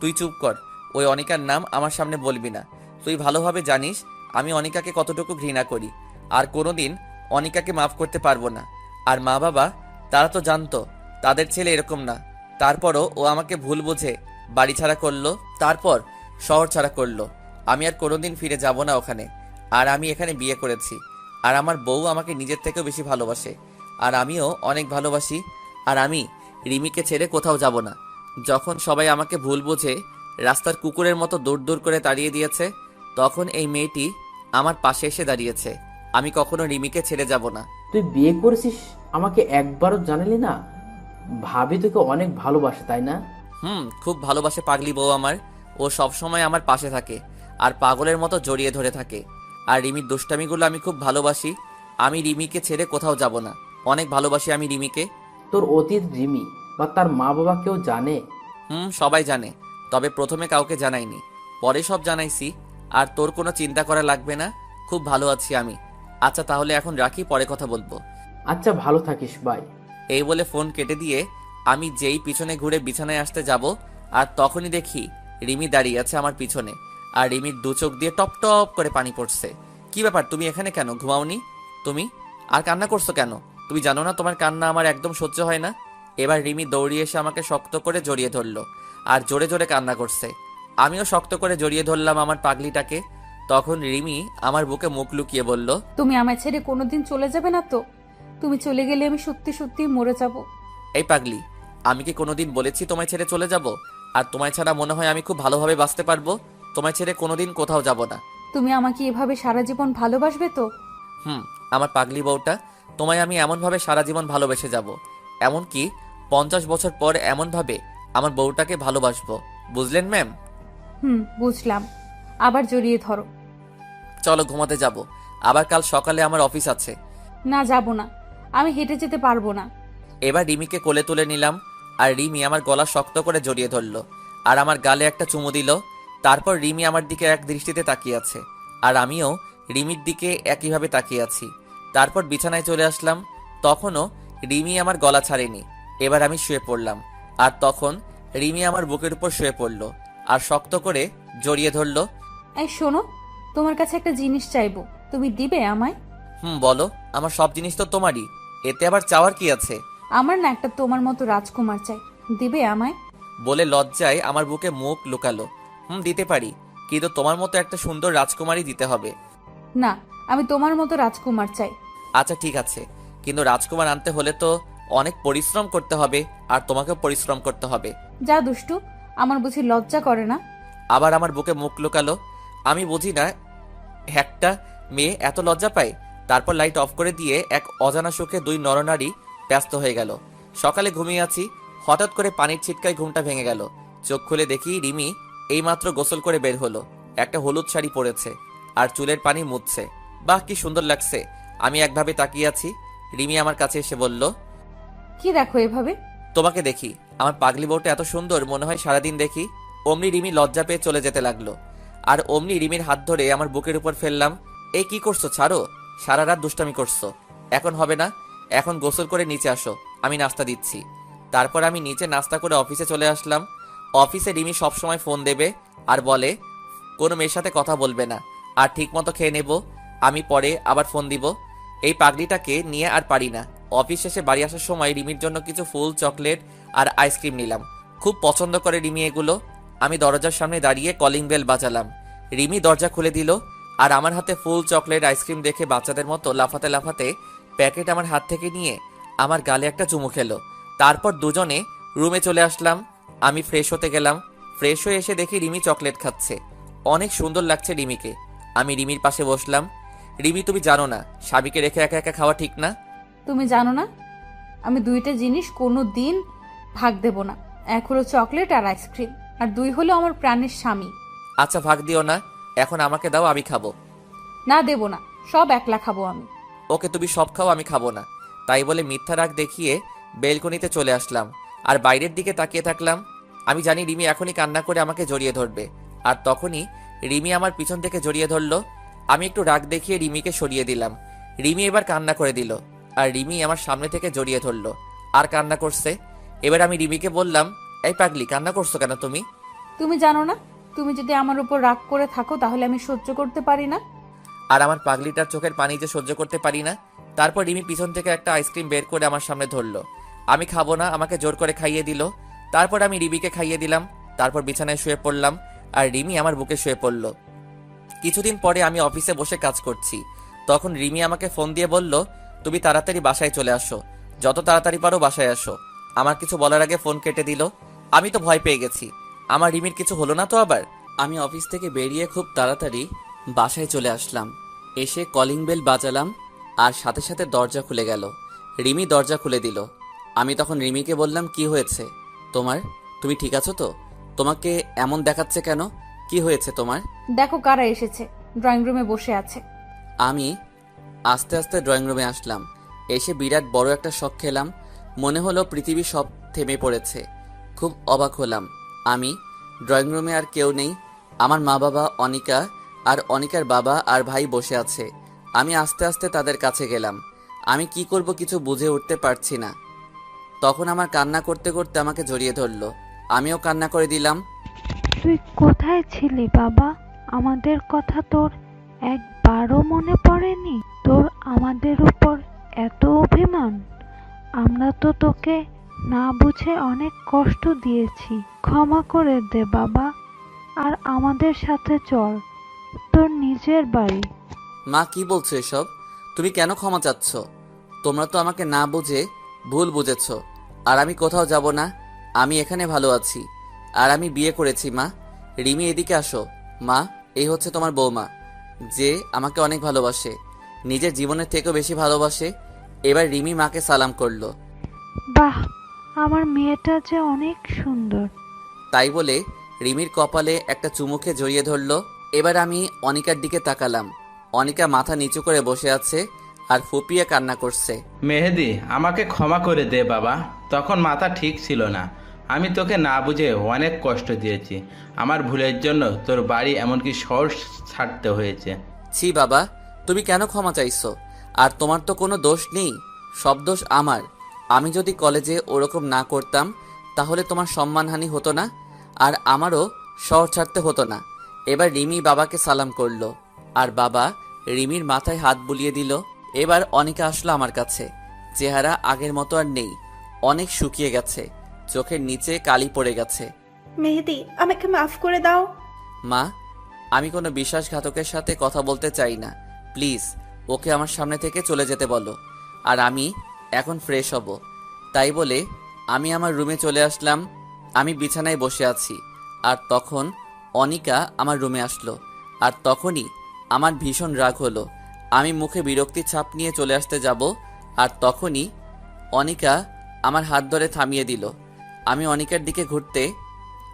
তুই চুপ কর। ওই অনিকার নাম আমার সামনে বলবি না। তুই ভালোভাবে জানিস আমি অনিকাকে কতটুকু ঘৃণা করি। আর কোনোদিন অনিকাকে মাফ করতে পারবো না। আর মা বাবা তারা তো জানতো তাদের ছেলে এরকম না। তারপরও ও আমাকে ভুল বুঝে বাড়ি ছাড়া করলো, তারপর শহর ছাড়া করলো। আমি আর কোনোদিন ফিরে যাব না ওখানে। আর আমি এখানে বিয়ে করেছি। আর আমার বউ আমাকে নিজের থেকেও বেশি ভালোবাসে। আর আমিও অনেক ভালোবাসি। আর আমি রিমিকে ছেড়ে কোথাও যাব না। যখন সবাই আমাকে ভুল বুঝে রাস্তার কুকুরের মতো দৌড় দৌড় করে তাড়িয়ে দিয়েছে, তখন এই মেয়েটি আমার পাশে এসে দাঁড়িয়েছে। আমি কখনো রিমিকে ছেড়ে যাব না। তুই বিয়ে করেছিস, আমাকে একবারও জানালি না? ভাবি তোকে অনেক ভালোবাসে, তাই না? খুব ভালোবাসে পাগলি বউ আমার। ও সব সময় আমার পাশে থাকে আর পাগলের মতো জড়িয়ে ধরে থাকে। আর রিমির দুষ্টামিগুলো আমি খুব ভালোবাসি। আমি রিমিকে ছেড়ে কোথাও যাব না। অনেক ভালোবাসি আমি রিমিকে। তোর অতীত রিমি বা তার মা বাবা কেউ জানে? সবাই জানে। তবে প্রথমে কাউকে জানাইনি, পরে সব জানাইছি। আর তোর কোনো চিন্তা করা লাগবে না। খুব ভালো আছি আমি। আচ্ছা তাহলে এখন রাখি, পরে কথা বলবো। আচ্ছা, ভালো থাকিস, বাই। এই বলে ফোন কেটে দিয়ে আমি যেই পিছনে ঘুরে বিছানায় আসতে যাব, আর তখনই দেখি রিমি দাঁড়িয়ে আছে আমার পিছনে। আর রিমির দু চোখ দিয়ে টপ টপ করে পানি পড়ছে। কি ব্যাপার, তুমি এখানে কেন? ঘুমাওনি তুমি? আর কান্না করছো কেন? তুমি জানো না তোমার কান্না আমার একদম সহ্য হয় না। এবার রিমি দৌড়িয়ে এসে আমাকে শক্ত করে জড়িয়ে ধরলো আর জোরে জোরে কান্না করছে। আমিও শক্ত করে জড়িয়ে ধরলাম আমার পাগলিটাকে। তখন রিমি আমার বুকে মুখ লুকিয়ে বলল, তুমি আমায় ছেড়ে কোনোদিন চলে যাবে না তো? তুমি চলে গেলে আমি সত্যি সত্যি মরে যাব। এই পাগলি, আমি কি কোনোদিন বলেছি তোমায় ছেড়ে চলে যাব? আর তোমায় ছাড়া মনে হয় আমি খুব ভালোভাবে বাঁচতে পারবো। তোমায় ছেড়ে কোনোদিন কোথাও যাব না। তুমি আমাকে এভাবে সারা জীবন ভালোবাসবে তো? আমার পাগলি বউটা, তোমায় আমি এমনভাবে সারা জীবন ভালোবেসে যাব। এমনকি 50 বছর পর এমনভাবে আমার বউটাকে ভালোবাসবো। বুঝলেন ম্যাম? বুঝলাম। আবার জড়িয়ে ধরো। চলো ঘুমাতে যাব। আবার কাল সকালে আমার অফিস আছে। না, যাব না। আমি হেঁটে যেতে পারবো না। এবার রিমিকে কোলে তুলে নিলাম। আর রিমি আমার গলা শক্ত করে জড়িয়ে ধরলো আর আমার গালে একটা চুমু দিল। তারপর রিমি আমার দিকে এক দৃষ্টিতে তাকিয়ে আছে, আর আমিও রিমির দিকে একইভাবে তাকিয়ে আছি। তারপর বিছানায় চলে আসলাম। তখনও রিমি আমার গলা ছাড়েনি। এবার আমি শুয়ে পড়লাম, আর তখন রিমি আমার বুকের উপর শুয়ে পড়ল আর শক্ত করে জড়িয়ে ধরল। এই শোনো, তোমার কাছে একটা জিনিস চাইবো, তুমি দিবে আমায়? বলো। আমার সব জিনিস তো তোমারই, এতে আবার চাওয়ার কি আছে? আমার না একটা তোমার মতো রাজকুমার চাই, দিবে আমায়? বলে লজ্জায় আমার বুকে মুখ লুকালো। দিতে পারি, কিন্তু তোমার মতো একটা সুন্দর রাজকুমারী দিতে হবে। না, আমি তোমার মতো রাজকুমার চাই। আচ্ছা ঠিক আছে, কিন্তু রাজকুমার আনতে হলে তো অনেক পরিশ্রম করতে হবে, আর তোমাকেও পরিশ্রম করতে হবে। যা দুষ্টু, আমার বুঝি লজ্জা করে না? আবার আমার বুকে মুখ লুকালো। আমি বুঝি না একটা মেয়ে এত লজ্জা পায়। তারপর লাইট অফ করে দিয়ে এক অজানা সুখে দুই নরনারী ব্যস্ত হয়ে গেল। সকালে ঘুমিয়ে আছি, হঠাৎ করে পানির ছিটকায় ঘুমটা ভেঙে গেল। চোখ খুলে দেখি রিমি এইমাত্র গোসল করে বের হলো। একটা হলুদ শাড়ি পরেছে আর চুলের পানি মুছছে। বাহ, কি সুন্দর লাগছে। আমি একভাবে তাকিয়ে আছি। রিমি আমার কাছে এসে বলল, কি দেখো এভাবে? তোমাকে দেখি। আমার পাগলি বউটা এত সুন্দর, মনে হয় সারাদিন দেখি। অমনি রিমি লজ্জা পেয়ে চলে যেতে লাগলো, আর অমনি রিমির হাত ধরে আমার বুকের উপর ফেললাম। এই কি করছো? ছাড়ো, সারা রাত দুষ্টামি করছো, এখন হবে না। এখন গোসল করে নিচে আসো, আমি নাস্তা দিচ্ছি। তারপর আমি নিচে নাস্তা করে অফিসে চলে আসলাম। অফিসে রিমি সবসময় ফোন দেবে আর বলে কোনো মেয়ের সাথে কথা বলবে না, আর ঠিক মতো খেয়ে নেব, আমি পরে আবার ফোন দিব। এই পাগলিটাকে নিয়ে আর পারি না। অফিস শেষে বাড়ি আসার সময় রিমির জন্য কিছু ফুল, চকলেট আর আইসক্রিম নিলাম। খুব পছন্দ করে রিমি এগুলো। আমি দরজার সামনে দাঁড়িয়ে কলিং বেল বাজালাম। রিমি দরজা খুলে দিল, আর আমার হাতে ফুল, চকলেট, আইসক্রিম দেখে বাচ্চাদের মতো লাফাতে লাফাতে প্যাকেট আমার হাত থেকে নিয়ে আমার গালে একটা চুমু খেলো। তারপর দুজনে রুমে চলে আসলাম। আমি ফ্রেশ হতে গেলাম। ফ্রেশ হয়ে এসে দেখি রিমি চকলেট খাচ্ছে। অনেক সুন্দর লাগছে রিমিকে। আমি রিমির পাশে বসলাম। রিমি, তুমি জানো না সাবিকে রেখে একা একা খাওয়া ঠিক না? তুমি জানো না আমি দুইটা জিনিস কোনো দিন ভাগ দেব না। এক হলো চকলেট আর আইসক্রিম, আর দুই হলো আমার প্রাণের স্বামী। আচ্ছা, ভাগ দিও না, এখন আমাকে দাও, আমি খাবো। না, দেব না, সব একলা খাবো আমি। ওকে, তুমি সব খাও, আমি খাবো না। তাই বলে মিথ্যা রাগ দেখিয়ে বেলকনিতে চলে আসলাম আর বাইরের দিকে তাকিয়ে থাকলাম। আমি জানি রিমি এখনই কান্না করে আমাকে জড়িয়ে ধরবে, আর তখনই রিমি আমার পিছন থেকে জড়িয়ে ধরলো। আমি একটু রাগ দেখিয়ে রিমিকে সরিয়ে দিলাম। রিমি এবার কান্না করে দিল, আর রিমি আমার সামনে থেকে জড়িয়ে ধরলো আর কান্না করছে। এবার আমি রিমিকে বললাম, এই পাগলি, কান্না করছো কেন তুমি? তুমি জানো না, তুমি যদি আমার উপর রাগ করে থাকো তাহলে আমি সহ্য করতে পারি না। আর আমার পাগলিটার চোখের পানি যে সহ্য করতে পারি না। তারপর রিমি পিছন থেকে একটা আইসক্রিম বের করে আমার সামনে ধরলো। আমি খাবো না, আমাকে জোর করে খাইয়ে দিল। তারপর আমি রিমিকে খাইয়ে দিলাম। তারপর বিছানায় শুয়ে পড়লাম, আর রিমি আমার বুকে শুয়ে পড়ল। কিছুদিন পরে আমি অফিসে বসে কাজ করছি। তখন রিমি আমাকে ফোন দিয়ে বলল, তুমি তাড়াতাড়ি বাসায় চলে আসো, যত তাড়াতাড়ি পারো বাসায় আসো। আমার কিছু বলার আগে ফোন কেটে দিল। আমি তো ভয় পেয়ে গেছি, আমার রিমির কিছু হলো না তো আবার। আমি অফিস থেকে বেরিয়ে খুব তাড়াতাড়ি বাসায় চলে আসলাম। এসে কলিং বেল বাজালাম, আর সাথে সাথে দরজা খুলে গেল। রিমি দরজা খুলে দিল। আমি তখন রিমিকে বললাম, কি হয়েছে তোমার? তুমি ঠিক আছো তো? তোমাকে এমন দেখাচ্ছে কেন? কি হয়েছে তোমার? দেখো কারা এসেছে, ড্রয়িং রুমে বসে আছে। আমি আস্তে আস্তে ড্রয়িং রুমে আসলাম। এসে বিরাট বড় একটা শক খেলাম। মনে হলো পৃথিবী সব থেমে পড়েছে। খুব অবাক হলাম। আমি ড্রয়িং রুমে আর কেউ নেই। আমার মা বাবা, অনিকা আর অনিকার বাবা আর ভাই বসে আছে। আমি আস্তে আস্তে তাদের কাছে গেলাম। আমি কি করব কিছু বুঝে উঠতে পারছি না। তখন আমার কান্না করতে করতে আমাকে জড়িয়ে ধরলো। আমিও কান্না করে দিলাম। তুই কোথায় ছিলি বাবা? আমাদের কথা তোর একবারও মনে পড়েনি? তোর আমাদের উপর এত অভিমান? আমরা তো তোকে না বুঝে অনেক কষ্ট দিয়েছি, ক্ষমা করে দে বাবা, আর আমাদের সাথে চল তোর নিজের বাড়ি। মা, কি বলছো এসব? তুমি কেন ক্ষমা চাচ্ছ? তোমরা তো আমাকে না বুঝে ভুল বুঝেছ। আর আমি কোথাও যাব না, আমি এখানে ভালো আছি। আর আমি বিয়ে করেছি মা। রিমি, এদিকে আসো। মা, এই হচ্ছে তোমার বৌমা, যে আমাকে অনেক ভালোবাসে, নিজের জীবনের থেকেও বেশি ভালোবাসে। এবার রিমি মাকে সালাম করলো। বাহ, আমার মেয়েটা যে অনেক সুন্দর। তাই বলে রিমির কপালে একটা চুমুকে জড়িয়ে ধরলো। এবার আমি অনিকার দিকে তাকালাম। অনিকা মাথা নিচু করে বসে আছে আর ফুপিয়ে কান্না করছে। মেহেদি, আমাকে ক্ষমা করে দে বাবা, তখন মাথা ঠিক ছিল না, আমি তোকে না বুঝে অনেক কষ্ট দিয়েছি। আমার ভুলের জন্য তোর বাড়ি এমনকি শহর ছাড়তে হয়েছে। ছি বাবা, তুমি কেন ক্ষমা চাইছো? আর তোমার তো কোনো দোষ নেই, সব দোষ আমার। আমি যদি কলেজে ওরকম না করতাম তাহলে তোমার সম্মানহানি হতো না, আর আমারও শহর ছাড়তে হতো না। এবার রিমি বাবাকে সালাম করলো, আর বাবা রিমির মাথায় হাত বুলিয়ে দিল। এবার অনিকা আসলো আমার কাছে। চেহারা আগের মতো আর নেই, অনেক শুকিয়ে গেছে, চোখের নিচে কালি পড়ে গেছে। মেহেদি, আমাকে মাফ করে দাও। মা, আমি কোনো বিশ্বাসঘাতকের সাথে কথা বলতে চাই না, প্লিজ ওকে আমার সামনে থেকে চলে যেতে বলো। আর আমি এখন ফ্রেশ হব। তাই বলে আমি আমার রুমে চলে আসলাম। আমি বিছানায় বসে আছি, আর তখন অনিকা আমার রুমে আসলো। আর তখনই আমার ভীষণ রাগ হলো। আমি মুখে বিরক্তির ছাপ নিয়ে চলে আসতে যাব, আর তখনই অনিকা আমার হাত ধরে থামিয়ে দিল। আমি অনিকার দিকে ঘুরতে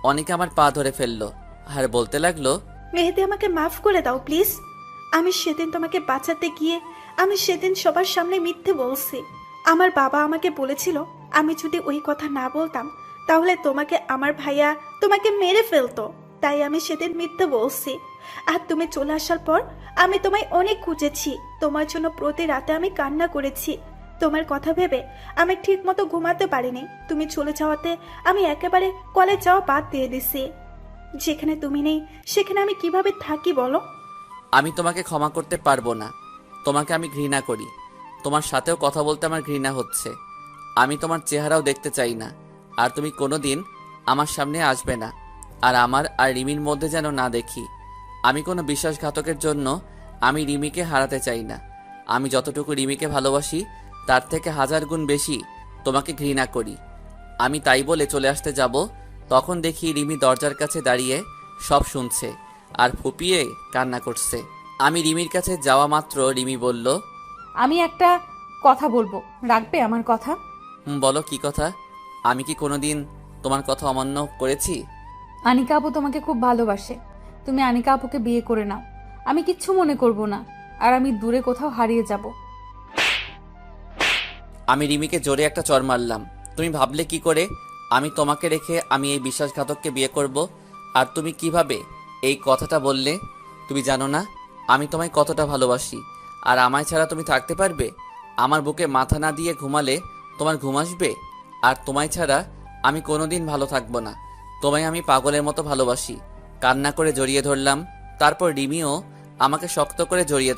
অনিকা আমার পা ধরে ফেললো আর বলতে লাগলো, মেহেদি, আমাকে মাফ করে দাও প্লিজ। আমি সেদিন তোমাকে বাঁচাতে গিয়ে আমি সেদিন সবার সামনে মিথ্যে বলছি। আমার বাবা আমাকে বলেছিল আমি যদি ওই কথা না বলতাম তাহলে তোমাকে আমার ভাইয়া তোমাকে মেরে ফেলতো। তাই আমি সেদিন মিথ্যে বলছি। আর তুমি চলে আসার পর আমি তোমায় অনেক খুঁজেছি। তোমার জন্য প্রতি রাতে আমি কান্না করেছি। তোমার কথা ভেবে আমি ঠিক মতো ঘুমাতে পারিনি। তুমি চলে যাওয়াতে আমি একেবারে কলেজ যাওয়া বাদ দিয়ে দিছি। যেখানে তুমি নেই সেখানে আমি কিভাবে থাকি বলো? আমি তোমাকে ক্ষমা করতে পারবো না। তোমাকে আমি ঘৃণা করি। তোমার সাথেও কথা বলতে আমার ঘৃণা হচ্ছে। আমি তোমার চেহারাও দেখতে চাই না। আর তুমি কোনোদিন আমার সামনে আসবে না। আর আমার আর রিমির মধ্যে যেন না দেখি। আমি কোনো বিশ্বাসঘাতকের জন্য আমি রিমিকে হারাতে চাই না। আমি যতটুকু রিমিকে ভালোবাসি তার থেকে 1000 গুণ বেশি তোমাকে ঘৃণা করি। আমি তাই বলে চলে আসতে যাব, তখন দেখি রিমি দরজার কাছে দাঁড়িয়ে সব শুনছে আর ফুপিয়ে কান্না করছে। আমি রিমির কাছে যাওয়া মাত্র রিমি বলল, আমি একটা কথা বলবো, রাখবে আমার কথা? বলো কি কথা? আমি কি কোনোদিন তোমার কথা অমান্য করেছি? আনিকা আপু তোমাকে খুব ভালোবাসে। তুমি আনিকা আপুকে বিয়ে করে নাও, আমি কিচ্ছু মনে করব না। আর আমি দূরে কোথাও হারিয়ে যাব। আমি রিমিকে জোরে একটা চড় মারলাম। তুমি ভাবলে কি করে আমি তোমাকে রেখে আমি এই বিশ্বাসঘাতককে বিয়ে করব? আর তুমি কিভাবে এই কথাটা বললে? তুমি জানো না আমি তোমায় কতটা ভালোবাসি। আর আমায় ছাড়া তুমি থাকতে পারবে? আমার বুকে মাথা না দিয়ে ঘুমালে তোমার ঘুম আসবে? আর তোমায় ছাড়া আমি কোনোদিন ভালো থাকবো না। তোমায় আমি পাগলের মতো ভালোবাসি। কান্না করে জড়িয়ে ধরলাম। তারপর রিমিও আমাকে শক্ত করে জড়িয়ে